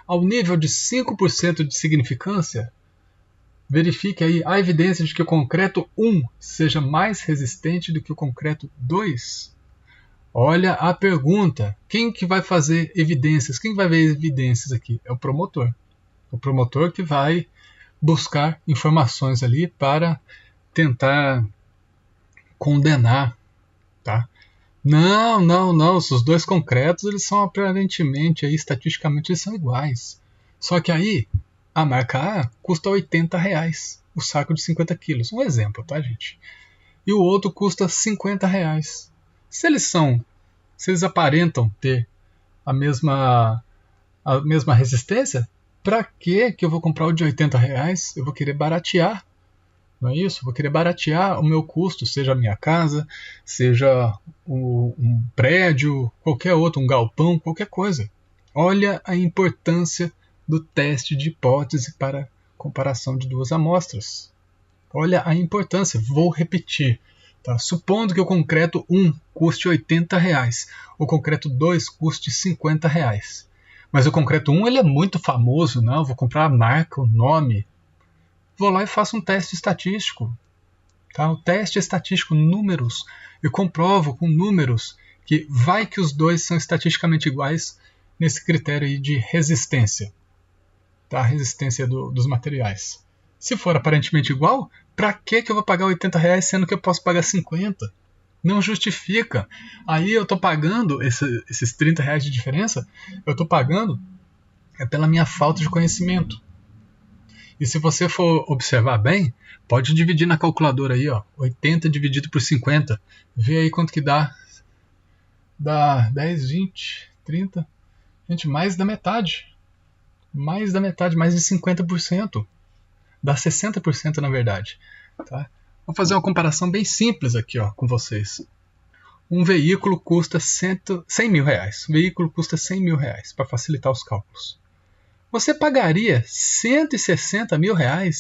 [SPEAKER 1] Ao nível de 5% de significância, verifique aí a evidência de que o concreto 1 seja mais resistente do que o concreto 2. Olha a pergunta. Quem que vai fazer evidências? Quem vai ver evidências aqui? É o promotor. O promotor que vai buscar informações ali para tentar condenar, tá? Não. Os 2 concretos, eles são aparentemente, aí, estatisticamente, eles são iguais. Só que aí, a marca A custa R$80, o saco de 50 quilos. Um exemplo, tá, gente? E o outro custa R$50. Se eles aparentam ter a mesma resistência, para que eu vou comprar o de R$80? Eu vou querer baratear. Não é isso? Vou querer baratear o meu custo, seja a minha casa, seja um prédio, qualquer outro, um galpão, qualquer coisa. Olha a importância do teste de hipótese para comparação de 2 amostras. Olha a importância, vou repetir. Tá? Supondo que o concreto 1 custe R$80, o concreto 2 custe R$50. Mas o concreto 1 ele é muito famoso, não? Vou comprar a marca, o nome. Vou lá e faço um teste estatístico. Tá? O teste estatístico, números. Eu comprovo com números que vai que os 2 são estatisticamente iguais nesse critério aí de resistência. Tá? A resistência dos materiais. Se for aparentemente igual, para que eu vou pagar R$80 sendo que eu posso pagar 50? Não justifica. Aí eu estou pagando esses R$30 de diferença, eu estou pagando pela minha falta de conhecimento. E se você for observar bem, pode dividir na calculadora aí, ó, 80 dividido por 50. Vê aí quanto que dá. Dá 10, 20, 30. Gente, mais da metade. Mais da metade, mais de 50%. Dá 60% na verdade. Tá? Vou fazer uma comparação bem simples aqui, ó, com vocês. Um veículo custa R$100 mil. O veículo custa R$100 mil, para facilitar os cálculos. Você pagaria R$160 mil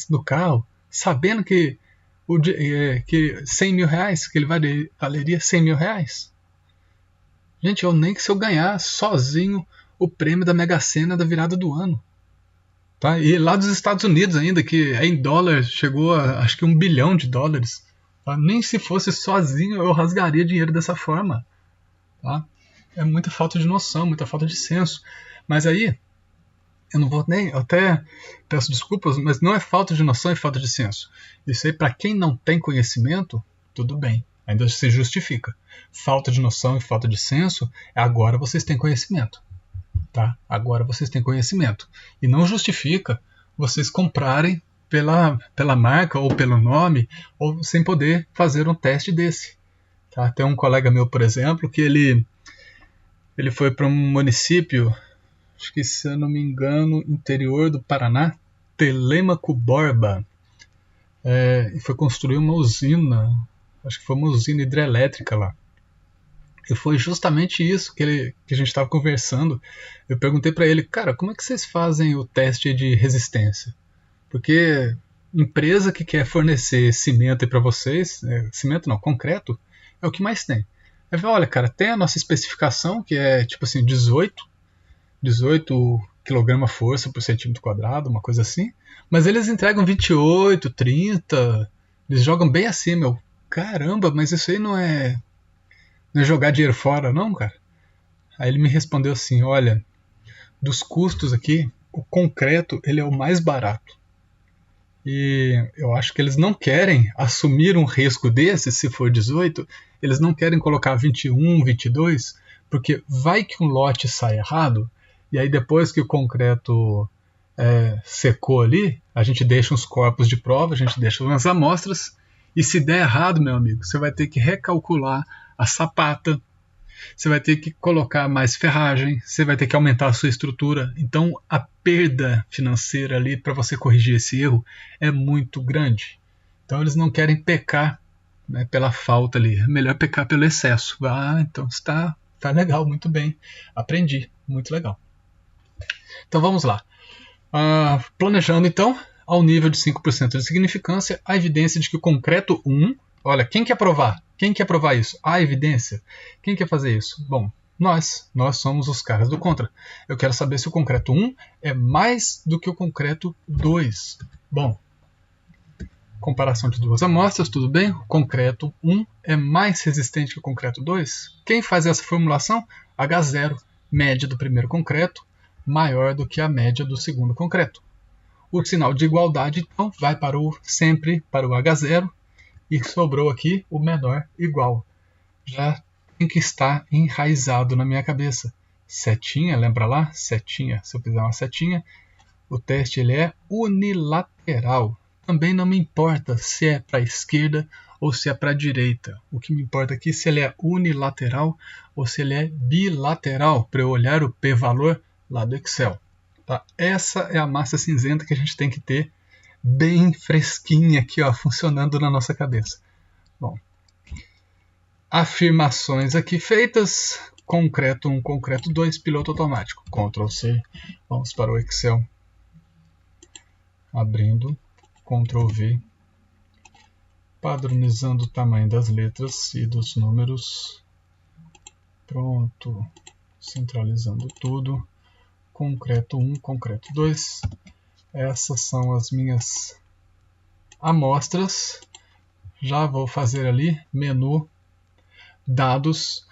[SPEAKER 1] no carro, sabendo que R$100 mil, que ele valeria R$100 mil? Gente, eu nem que se eu ganhar sozinho o prêmio da Mega Sena da virada do ano. Tá? E lá dos Estados Unidos ainda, que em dólar chegou a acho que $1 bilhão. Tá? Nem se fosse sozinho eu rasgaria dinheiro dessa forma. Tá? É muita falta de noção, muita falta de senso. Mas aí, eu não vou nem, eu até peço desculpas, mas não é falta de noção, é falta de senso. Isso aí, para quem não tem conhecimento, tudo bem, ainda se justifica. Falta de noção e falta de senso é agora vocês têm conhecimento. Tá? Agora vocês têm conhecimento. E não justifica vocês comprarem pela marca ou pelo nome, ou sem poder fazer um teste desse. Tá? Tem um colega meu, por exemplo, que ele foi para um município, acho que se eu não me engano, interior do Paraná, Telêmaco Borba, e foi construir uma usina, acho que foi uma usina hidrelétrica lá. E foi justamente isso que a gente estava conversando. Eu perguntei para ele, cara, como é que vocês fazem o teste de resistência? Porque empresa que quer fornecer cimento para vocês, cimento não, concreto, é o que mais tem. Ele falou, olha, cara, tem a nossa especificação, que é tipo assim, 18 kg força por centímetro quadrado, uma coisa assim, mas eles entregam 28, 30, eles jogam bem acima. Eu, caramba, mas isso aí não é jogar dinheiro fora, não, cara? Aí ele me respondeu assim, olha, dos custos aqui, o concreto ele é o mais barato. E eu acho que eles não querem assumir um risco desse, se for 18, eles não querem colocar 21, 22, porque vai que um lote sai errado, e aí depois que o concreto secou ali, a gente deixa uns corpos de prova, a gente deixa umas amostras, e se der errado, meu amigo, você vai ter que recalcular a sapata, você vai ter que colocar mais ferragem, você vai ter que aumentar a sua estrutura. Então a perda financeira ali para você corrigir esse erro é muito grande. Então eles não querem pecar, né, pela falta ali, é melhor pecar pelo excesso. Então está legal, muito bem, aprendi, muito legal. Então vamos lá. Planejando então, ao nível de 5% de significância, a evidência de que o concreto 1, olha, quem quer provar? Quem quer provar isso? A evidência. Quem quer fazer isso? Bom, nós somos os caras do contra. Eu quero saber se o concreto 1 é mais do que o concreto 2. Bom, comparação de duas amostras, tudo bem? O concreto 1 é mais resistente que o concreto 2. Quem faz essa formulação? H0, média do primeiro concreto, maior do que a média do segundo concreto. O sinal de igualdade, então, vai sempre para o H0 e sobrou aqui o menor igual. Já tem que estar enraizado na minha cabeça. Setinha, lembra lá? Setinha. Se eu fizer uma setinha, o teste ele é unilateral. Também não me importa se é para a esquerda ou se é para a direita. O que me importa aqui é se ele é unilateral ou se ele é bilateral, para eu olhar o p-valor lá do Excel. Tá? Essa é a massa cinzenta que a gente tem que ter bem fresquinha aqui, ó, funcionando na nossa cabeça. Bom, afirmações aqui feitas. Concreto 1, concreto 2, piloto automático. Ctrl C. Vamos para o Excel. Abrindo. Ctrl V. Padronizando o tamanho das letras e dos números. Pronto. Centralizando tudo. Concreto 1, concreto 2. Essas são as minhas amostras. Já vou fazer ali menu, dados,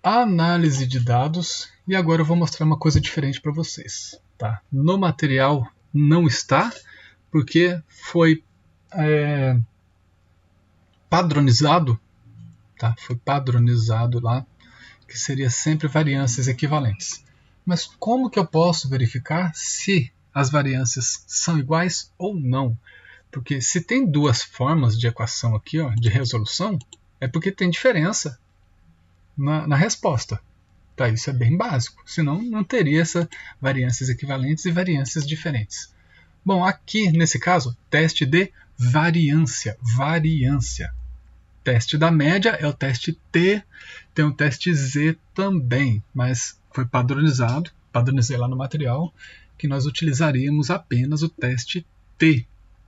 [SPEAKER 1] análise de dados. E agora eu vou mostrar uma coisa diferente para vocês. Tá? No material não está, porque foi padronizado. Tá? Foi padronizado lá, que seria sempre variâncias equivalentes. Mas como que eu posso verificar se as variâncias são iguais ou não? Porque se tem duas formas de equação aqui, ó, de resolução, é porque tem diferença na resposta. Tá? Isso é bem básico, senão não teria essas variâncias equivalentes e variâncias diferentes. Bom, aqui nesse caso, teste de variância. Teste da média é o teste T, tem o teste Z também, mas foi padronizado, padronizei lá no material, que nós utilizaríamos apenas o teste T.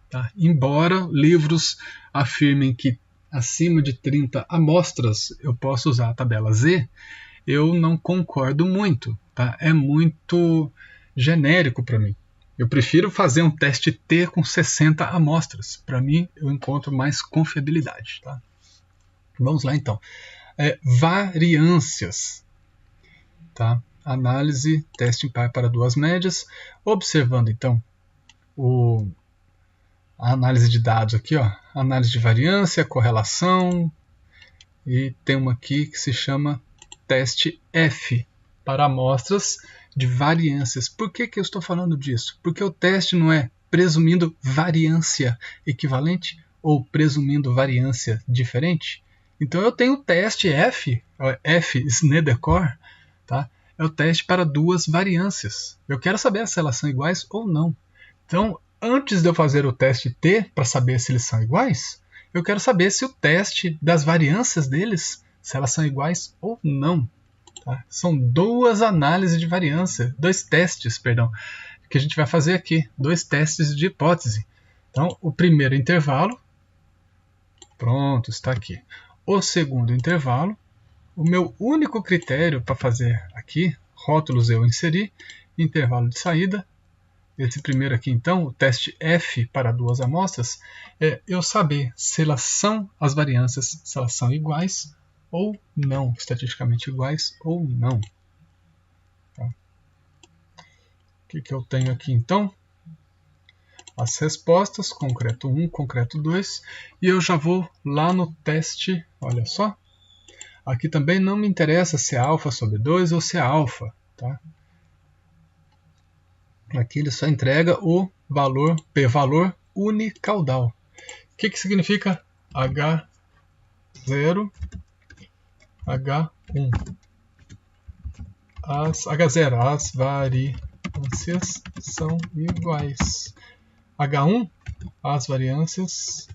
[SPEAKER 1] Tá? Embora livros afirmem que acima de 30 amostras eu posso usar a tabela Z, eu não concordo muito. Tá? É muito genérico para mim. Eu prefiro fazer um teste T com 60 amostras. Para mim, eu encontro mais confiabilidade. Tá? Vamos lá, então. Variâncias. Tá? Análise, teste impar para duas médias. Observando, então, a análise de dados aqui, ó, análise de variância, correlação, e tem uma aqui que se chama teste F, para amostras de variâncias. Por que eu estou falando disso? Porque o teste não é presumindo variância equivalente ou presumindo variância diferente. Então eu tenho o teste F, F-Snedeker, tá? É o teste para duas variâncias. Eu quero saber se elas são iguais ou não. Então, antes de eu fazer o teste T para saber se eles são iguais, eu quero saber se o teste das variâncias deles, se elas são iguais ou não. Tá? São duas análises de variância, dois testes, perdão, que a gente vai fazer aqui, dois testes de hipótese. Então, o primeiro intervalo, pronto, está aqui. O segundo intervalo, o meu único critério para fazer aqui, rótulos eu inseri, intervalo de saída. Esse primeiro aqui, então, o teste F para duas amostras, é eu saber se elas são as variâncias, se elas são iguais ou não, estatisticamente iguais ou não. Tá? O que eu tenho aqui, então? As respostas, concreto 1, concreto 2, e eu já vou lá no teste, olha só. Aqui também não me interessa se é alfa sobre 2 ou se é alfa. Tá? Aqui ele só entrega o valor, p-valor unicaudal. O que significa H0, H1? H0, as variâncias são iguais. H1, as variâncias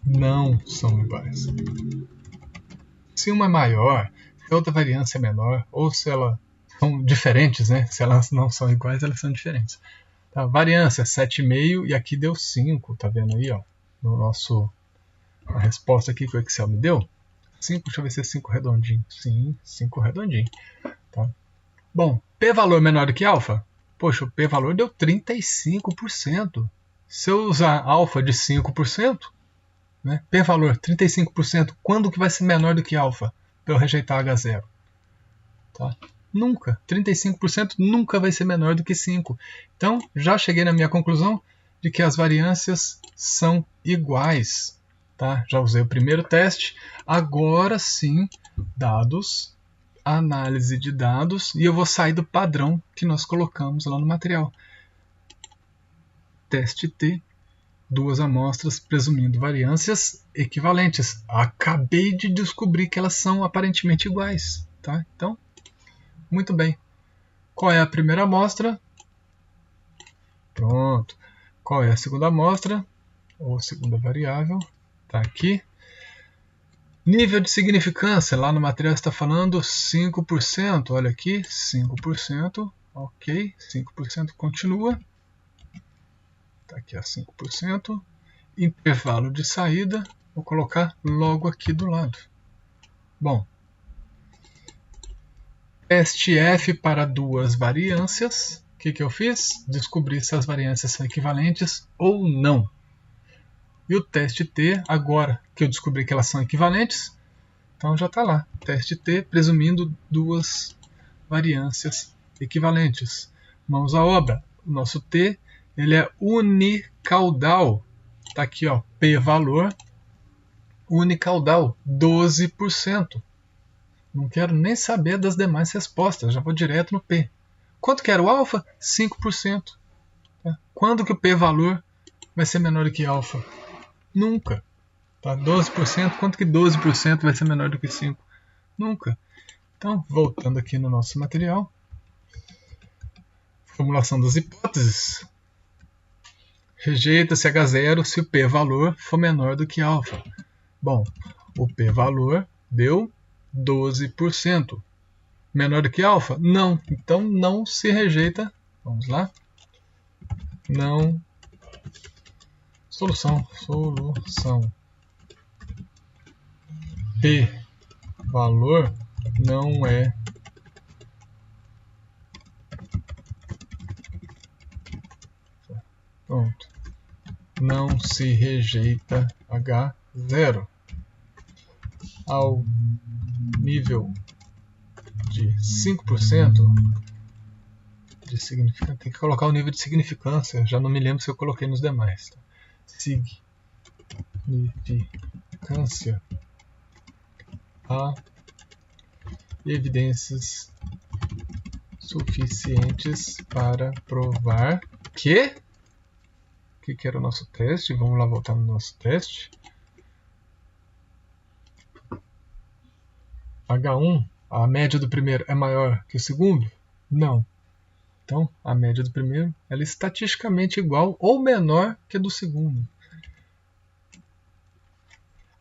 [SPEAKER 1] não são iguais. Se uma é maior, se a outra variância é menor, ou se elas são diferentes, né? Se elas não são iguais, elas são diferentes. Tá? Variância 7,5 e aqui deu 5, tá vendo aí, ó? No nosso, a resposta aqui que o Excel me deu. 5, deixa eu ver se é 5 redondinho. Sim, 5 redondinho. Tá? Bom, p-valor menor do que alfa? Poxa, o p-valor deu 35%. Se eu usar alfa de 5%, né, p-valor 35%, quando que vai ser menor do que alfa para eu rejeitar H0? Tá? Nunca. 35% nunca vai ser menor do que 5. Então, já cheguei na minha conclusão de que as variâncias são iguais. Tá? Já usei o primeiro teste. Agora sim, dados, análise de dados, e eu vou sair do padrão que nós colocamos lá no material. Teste T, 2 amostras presumindo variâncias equivalentes. Acabei de descobrir que elas são aparentemente iguais. Tá? Então, muito bem. Qual é a primeira amostra? Pronto. Qual é a segunda amostra? Ou segunda variável? Está aqui. Nível de significância. Lá no material está falando 5%. Olha aqui, 5%. Ok, 5% continua. Está aqui a 5%. Intervalo de saída. Vou colocar logo aqui do lado. Bom. Teste F para 2 variâncias. O que eu fiz? Descobri se as variâncias são equivalentes ou não. E o teste T, agora que eu descobri que elas são equivalentes, então já está lá. Teste T presumindo 2 variâncias equivalentes. Mãos à obra. O nosso T ele é unicaudal. Está aqui, ó, p-valor unicaudal, 12%. Não quero nem saber das demais respostas, já vou direto no P. Quanto que era o alfa? 5%. Tá? Quando que o p-valor vai ser menor do que alfa? Nunca. Tá? 12%, quanto que 12% vai ser menor do que 5%? Nunca. Então, voltando aqui no nosso material. Formulação das hipóteses. Rejeita-se H0 se o p-valor for menor do que alfa. Bom, o p-valor deu 12%. Menor do que alfa? Não. Então não se rejeita. Vamos lá. Não. Solução. P-valor não é pronto. Não se rejeita H0 ao nível de 5% de significância. Tem que colocar o nível de significância. Já não me lembro se eu coloquei nos demais. Tá? Significância. Há evidências suficientes para provar que... O que era o nosso teste? Vamos lá voltar no nosso teste. H1, a média do primeiro é maior que o segundo? Não. Então, a média do primeiro ela é estatisticamente igual ou menor que a do segundo.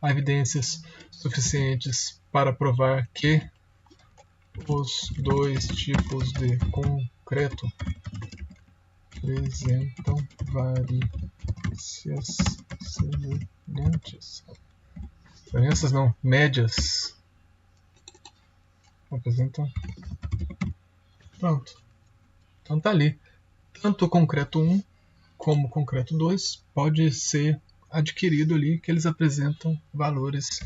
[SPEAKER 1] Há evidências suficientes para provar que os dois tipos de concreto apresentam variâncias semelhantes. Variâncias não, médias. Apresentam. Pronto. Então tá ali. Tanto o concreto 1 como o concreto 2 pode ser adquirido ali que eles apresentam valores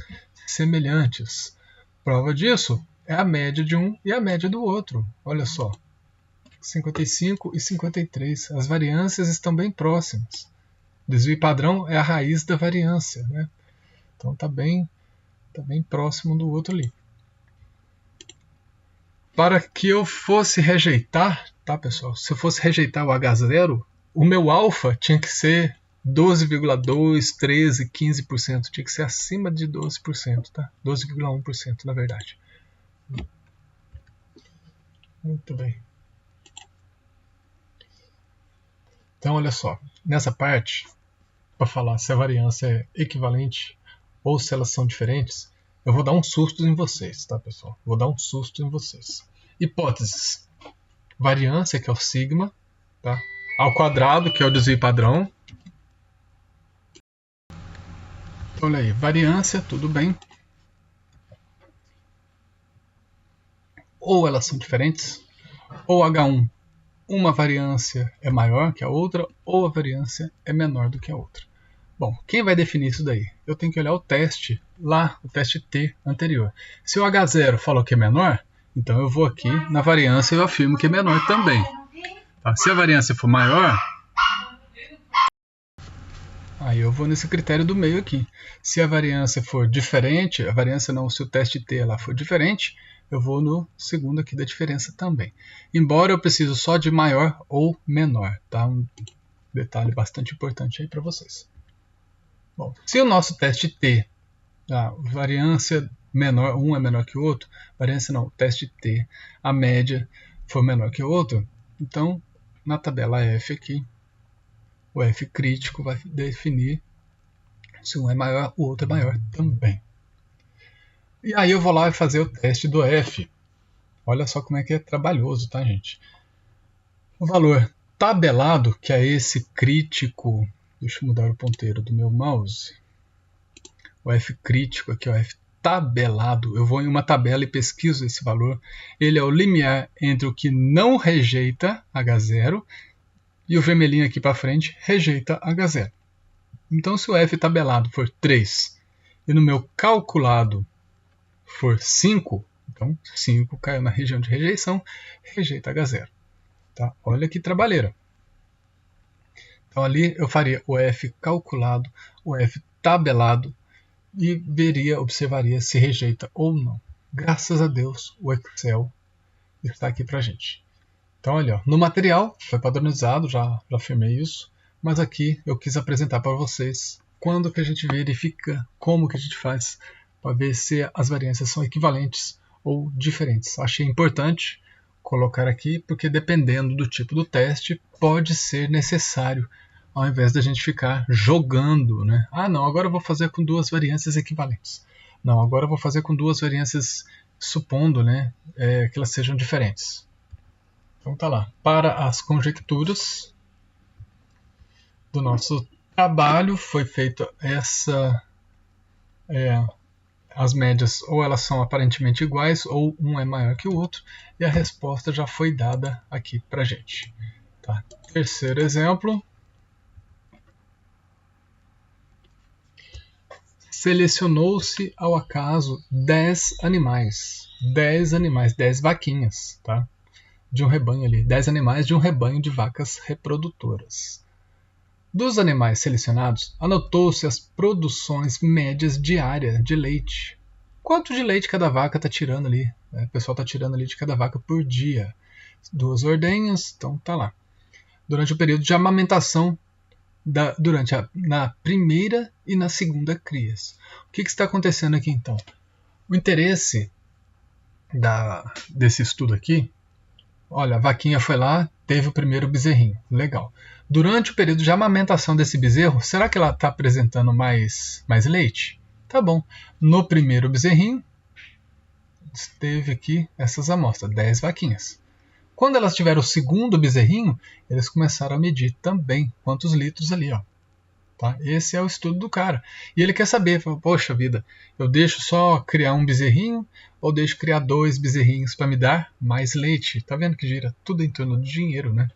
[SPEAKER 1] semelhantes. Prova disso é a média de um e a média do outro. Olha só. 55 e 53. As variâncias estão bem próximas. Desvio padrão é a raiz da variância, né? Então tá bem próximo do outro ali. para que eu fosse rejeitar, tá, pessoal? Se eu fosse rejeitar o H0, o meu alfa tinha que ser 12,2, 13, 15%. Tinha que ser acima de 12%, tá? 12,1%, na verdade. Muito bem. Então, olha só. Nessa parte, para falar se a variância é equivalente ou se elas são diferentes, eu vou dar um susto em vocês, tá, pessoal? Vou dar um susto em vocês. Hipóteses. Variância, que é o sigma, tá? Ao quadrado, que é o desvio padrão. Olha aí, variância, tudo bem. Ou elas são diferentes, ou H1, uma variância é maior que a outra, ou a variância é menor do que a outra. Bom, quem vai definir isso daí? Eu tenho que olhar o teste lá, o teste T anterior. Se o H0 falou que é menor, então eu vou aqui na variância e eu afirmo que é menor também. Tá? Se a variância for maior, aí eu vou nesse critério do meio aqui. Se a variância for diferente, a variância não, se o teste T lá for diferente, eu vou no segundo aqui da diferença também. Embora eu preciso só de maior ou menor, tá? Um detalhe bastante importante aí para vocês. Bom, se o nosso teste T, a variância menor, um é menor que o outro, variância não, o teste T, a média for menor que o outro, então na tabela F aqui, o F crítico vai definir se um é maior, o outro é maior também. E aí eu vou lá e fazer o teste do F. Olha só como é que é trabalhoso, tá, gente? O valor tabelado, que é esse crítico, deixa eu mudar o ponteiro do meu mouse. O F crítico aqui, o F tabelado, eu vou em uma tabela e pesquiso esse valor. Ele é o limiar entre o que não rejeita H0 e o vermelhinho aqui para frente rejeita H0. Então, se o F tabelado for 3 e no meu calculado for 5, então 5 caiu na região de rejeição, rejeita H0. Tá? Olha que trabalheira. Então ali eu faria o F calculado, o F tabelado e observaria se rejeita ou não. Graças a Deus o Excel está aqui para a gente. Então olha, ó, no material foi padronizado, já afirmei isso, mas aqui eu quis apresentar para vocês quando que a gente verifica, como que a gente faz para ver se as variâncias são equivalentes ou diferentes. Achei importante colocar aqui, porque dependendo do tipo do teste, pode ser necessário, ao invés da gente ficar jogando, né? Ah, não, agora eu vou fazer com duas variâncias equivalentes. Não, agora eu vou fazer com duas variâncias, supondo, né, que elas sejam diferentes. Então tá lá. Para as conjecturas do nosso trabalho, foi feita essa... as médias ou elas são aparentemente iguais ou um é maior que o outro, e a resposta já foi dada aqui para a gente. Tá? Terceiro exemplo. Selecionou-se ao acaso 10 animais, 10 vaquinhas, tá? De um rebanho ali, 10 animais de um rebanho de vacas reprodutoras. Dos animais selecionados, anotou-se as produções médias diárias de leite. Quanto de leite cada vaca está tirando ali? O pessoal está tirando ali de cada vaca por dia. 2 ordenhas, então tá lá. Durante o período de amamentação, na primeira e na segunda crias. O que está acontecendo aqui então? O interesse desse estudo aqui, olha, a vaquinha foi lá, teve o primeiro bezerrinho, legal. Durante o período de amamentação desse bezerro, será que ela está apresentando mais leite? Tá bom. No primeiro bezerrinho, teve aqui essas amostras, 10 vaquinhas. Quando elas tiveram o segundo bezerrinho, eles começaram a medir também quantos litros ali, ó. Tá? Esse é o estudo do cara. E ele quer saber, poxa vida, eu deixo só criar um bezerrinho ou deixo criar 2 bezerrinhos para me dar mais leite? Tá vendo que gira tudo em torno do dinheiro, né?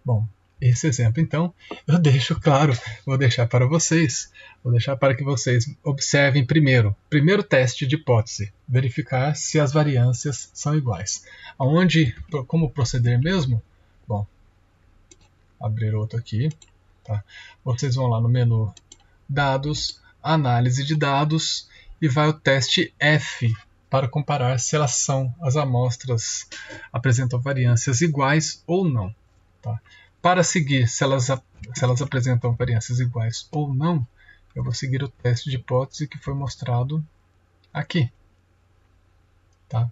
[SPEAKER 1] Bom, esse exemplo, então, eu deixo claro, vou deixar para vocês. Vou deixar para que vocês observem primeiro teste de hipótese, verificar se as variâncias são iguais. Como proceder mesmo? Bom, abrir outro aqui. Tá? Vocês vão lá no menu Dados, Análise de Dados, e vai o teste F. para comparar se as amostras apresentam variâncias iguais ou não. Tá? Para seguir se elas apresentam variâncias iguais ou não, eu vou seguir o teste de hipótese que foi mostrado aqui. Tá?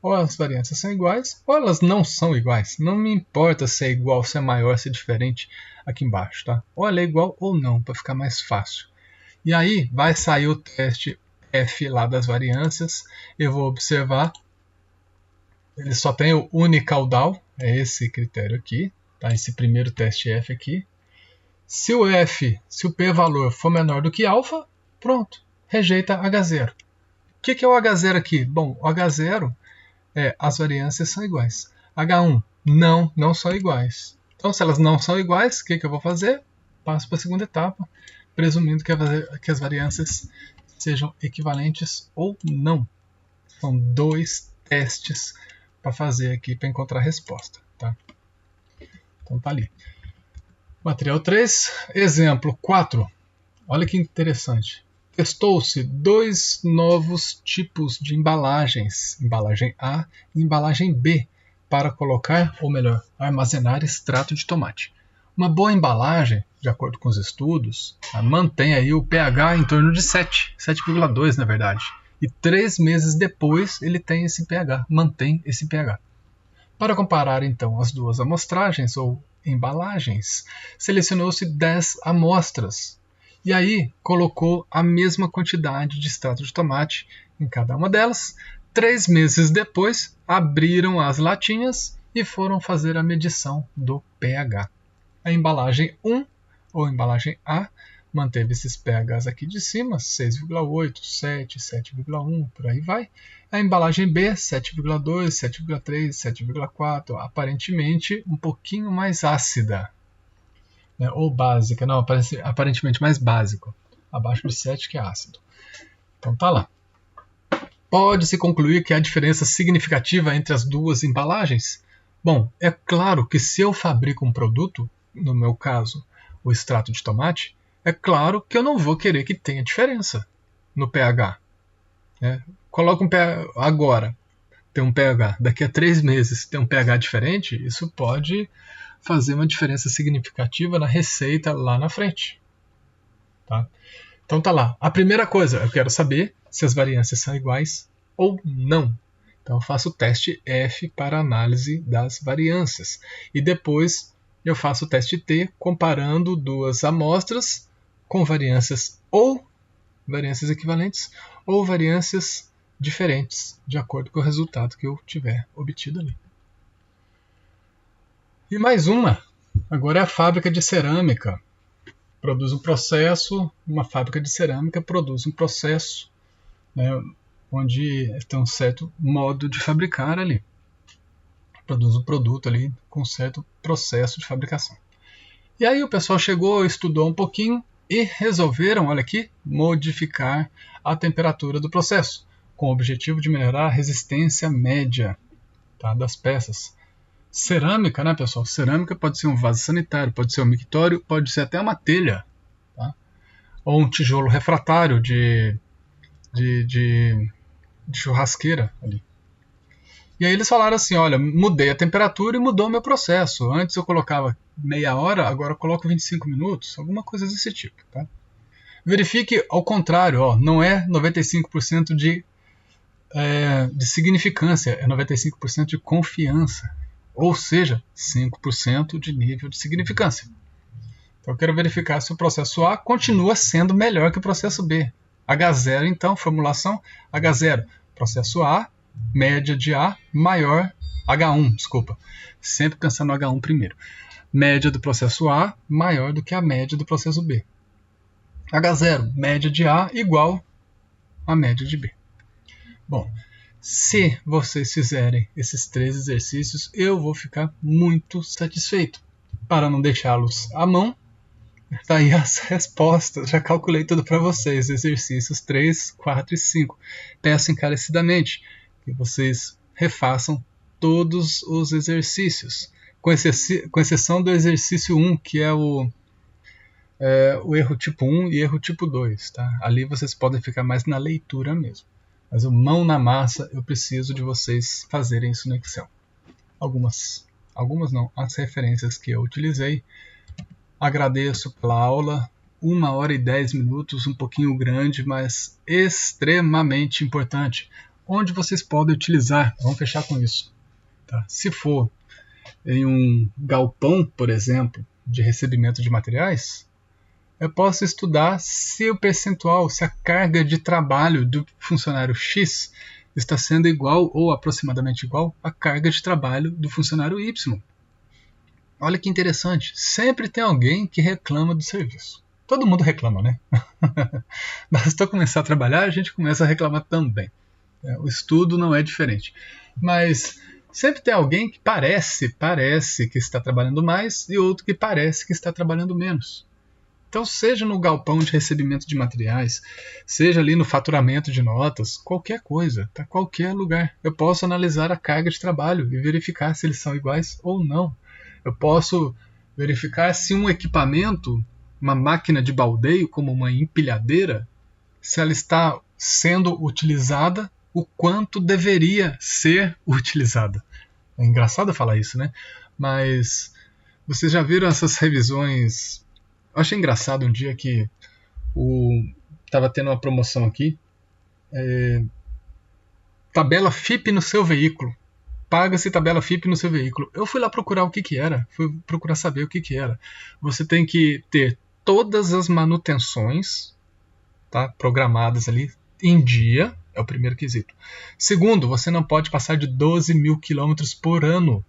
[SPEAKER 1] Ou as variâncias são iguais, ou elas não são iguais. Não me importa se é igual, se é maior, se é diferente aqui embaixo. Tá? Ou ela é igual ou não, para ficar mais fácil. E aí vai sair o teste F lá das variâncias. Eu vou observar. Ele só tem o unicaudal, é esse critério aqui. Tá? Esse primeiro teste F aqui. Se o p-valor for menor do que alfa, pronto, rejeita H0. O que é o H0 aqui? Bom, o H0 as variâncias são iguais. H1, não são iguais. Então, se elas não são iguais, o que eu vou fazer? Passo para a segunda etapa, presumindo que as variâncias sejam equivalentes ou não. São 2 testes para fazer aqui para encontrar a resposta. Tá? Então, tá ali. Material 3, exemplo 4. Olha que interessante. Testou-se 2 novos tipos de embalagens, embalagem A e embalagem B, para colocar, ou melhor, armazenar extrato de tomate. Uma boa embalagem, de acordo com os estudos, mantém aí o pH em torno de 7,2 na verdade. E 3 meses depois ele tem esse pH, mantém esse pH. Para comparar então as duas amostragens, ou embalagens, selecionou-se 10 amostras. E aí colocou a mesma quantidade de extrato de tomate em cada uma delas. 3 meses depois, abriram as latinhas e foram fazer a medição do pH. A embalagem 1, ou embalagem A, manteve esses pHs aqui de cima, 6,8, 7, 7,1, por aí vai. A embalagem B, 7,2, 7,3, 7,4, aparentemente um pouquinho mais ácida. Ou básica, não, aparentemente mais básico. Abaixo de 7 que é ácido. Então tá lá. Pode-se concluir que há diferença significativa entre as duas embalagens? Bom, é claro que se eu fabrico um produto, no meu caso, o extrato de tomate, é claro que eu não vou querer que tenha diferença no pH. Coloca um pH agora, tem um pH. Daqui a 3 meses tem um pH diferente, isso pode fazer uma diferença significativa na receita lá na frente. Tá? Então tá lá. A primeira coisa, eu quero saber se as variâncias são iguais ou não. Então eu faço o teste F para análise das variâncias. E depois eu faço o teste T comparando duas amostras com variâncias equivalentes ou variâncias diferentes, de acordo com o resultado que eu tiver obtido ali. E mais uma, agora é a fábrica de cerâmica. Produz um processo, uma fábrica de cerâmica produz um processo, onde tem um certo modo de fabricar ali. Produz um produto ali com um certo processo de fabricação. E aí o pessoal chegou, estudou um pouquinho e resolveram, olha aqui, modificar a temperatura do processo, com o objetivo de melhorar a resistência média, tá, das peças. Cerâmica, né, pessoal? Cerâmica pode ser um vaso sanitário, pode ser um mictório, pode ser até uma telha, tá? Ou um tijolo refratário de churrasqueira ali. E aí eles falaram assim, olha, mudei a temperatura e mudou o meu processo. Antes eu colocava meia hora, agora eu coloco 25 minutos, alguma coisa desse tipo, tá? Verifique ao contrário, não é 95% de significância, é 95% de confiança. Ou seja, 5% de nível de significância. Então eu quero verificar se o processo A continua sendo melhor que o processo B. H0, então, formulação H0. Processo A, média de A, maior H1, desculpa. Sempre pensando no H1 primeiro. Média do processo A, maior do que a média do processo B. H0, média de A, igual a média de B. Bom, se vocês fizerem esses 3 exercícios, eu vou ficar muito satisfeito. Para não deixá-los à mão, está aí as respostas. Já calculei tudo para vocês. Exercícios 3, 4 e 5. Peço encarecidamente que vocês refaçam todos os exercícios, com exceção do exercício 1, que é o erro tipo 1 e erro tipo 2. Tá? Ali vocês podem ficar mais na leitura mesmo. Mas o mão na massa, eu preciso de vocês fazerem isso no Excel. Algumas não, as referências que eu utilizei. Agradeço pela aula, 1 hora e 10 minutos, um pouquinho grande, mas extremamente importante. Onde vocês podem utilizar, vamos fechar com isso. Tá? Se for em um galpão, por exemplo, de recebimento de materiais, eu posso estudar se o percentual, se a carga de trabalho do funcionário X está sendo igual ou aproximadamente igual à carga de trabalho do funcionário Y. Olha que interessante, sempre tem alguém que reclama do serviço. Todo mundo reclama, né? Basta começar a trabalhar, a gente começa a reclamar também. O estudo não é diferente. Mas sempre tem alguém que parece que está trabalhando mais e outro que parece que está trabalhando menos. Então, seja no galpão de recebimento de materiais, seja ali no faturamento de notas, qualquer coisa, tá? Qualquer lugar. Eu posso analisar a carga de trabalho e verificar se eles são iguais ou não. Eu posso verificar se um equipamento, uma máquina de baldeio, como uma empilhadeira, se ela está sendo utilizada o quanto deveria ser utilizada. É engraçado falar isso, né? Mas vocês já viram essas revisões? Eu achei engraçado um dia que estava tendo uma promoção aqui, tabela FIPE no seu veículo. Paga-se tabela FIPE no seu veículo. Eu fui lá procurar o que era, fui procurar saber o que era. Você tem que ter todas as manutenções, tá, programadas ali em dia, é o primeiro quesito. Segundo, você não pode passar de 12 mil quilômetros por ano.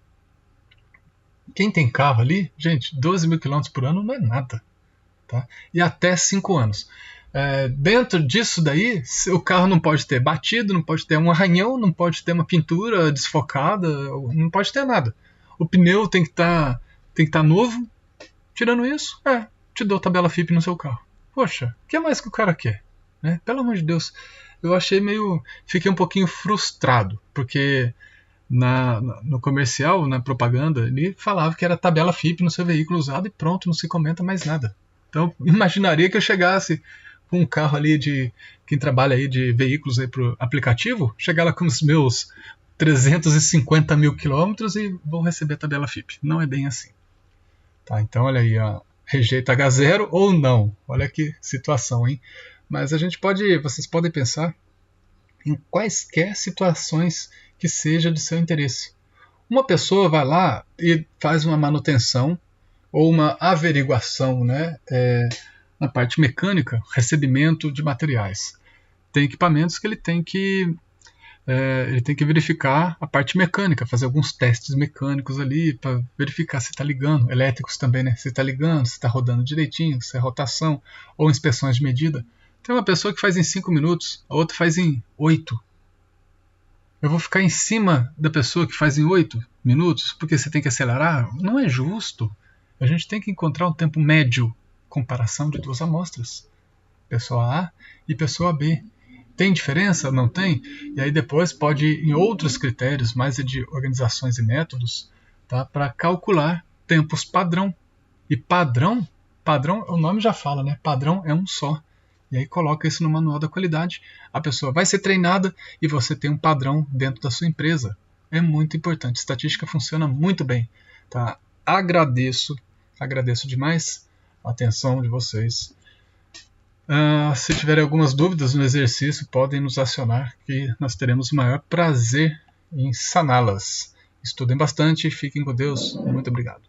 [SPEAKER 1] Quem tem carro ali, gente, 12 mil quilômetros por ano não é nada. Tá? E até 5 anos. Dentro disso daí, o carro não pode ter batido, não pode ter um arranhão, não pode ter uma pintura desfocada, não pode ter nada. O pneu tem que estar novo. Tirando isso, te dou tabela FIPE no seu carro. Poxa, o que mais que o cara quer? Né? Pelo amor de Deus, eu fiquei um pouquinho frustrado, porque no comercial, na propaganda, ele falava que era tabela FIPE no seu veículo usado e pronto, não se comenta mais nada. Então, imaginaria que eu chegasse com um carro ali de quem trabalha aí de veículos aí pro aplicativo, chegar lá com os meus 350 mil quilômetros e vou receber a tabela FIPE. Não é bem assim. Tá, então, olha aí, rejeita H0 ou não. Olha que situação, hein? Mas vocês podem pensar em quaisquer situações que seja de seu interesse. Uma pessoa vai lá e faz uma manutenção ou uma averiguação, né, na parte mecânica, recebimento de materiais. Tem equipamentos que ele tem que verificar a parte mecânica, fazer alguns testes mecânicos ali para verificar se está ligando, elétricos também, né, se está ligando, se está rodando direitinho, se é rotação, ou inspeções de medida. Tem uma pessoa que faz em 5 minutos, a outra faz em 8. Eu vou ficar em cima da pessoa que faz em 8 minutos porque você tem que acelerar? Não é justo. A gente tem que encontrar um tempo médio, comparação de duas amostras, pessoa A e pessoa B. Tem diferença? Não tem? E aí depois pode ir em outros critérios, mais de organizações e métodos, tá, para calcular tempos padrão. E padrão, o nome já fala, né? Padrão é um só. E aí coloca isso no manual da qualidade. A pessoa vai ser treinada e você tem um padrão dentro da sua empresa. É muito importante. Estatística funciona muito bem. Tá? Agradeço demais a atenção de vocês. Se tiverem algumas dúvidas no exercício, podem nos acionar, que nós teremos o maior prazer em saná-las. Estudem bastante, fiquem com Deus. Muito obrigado.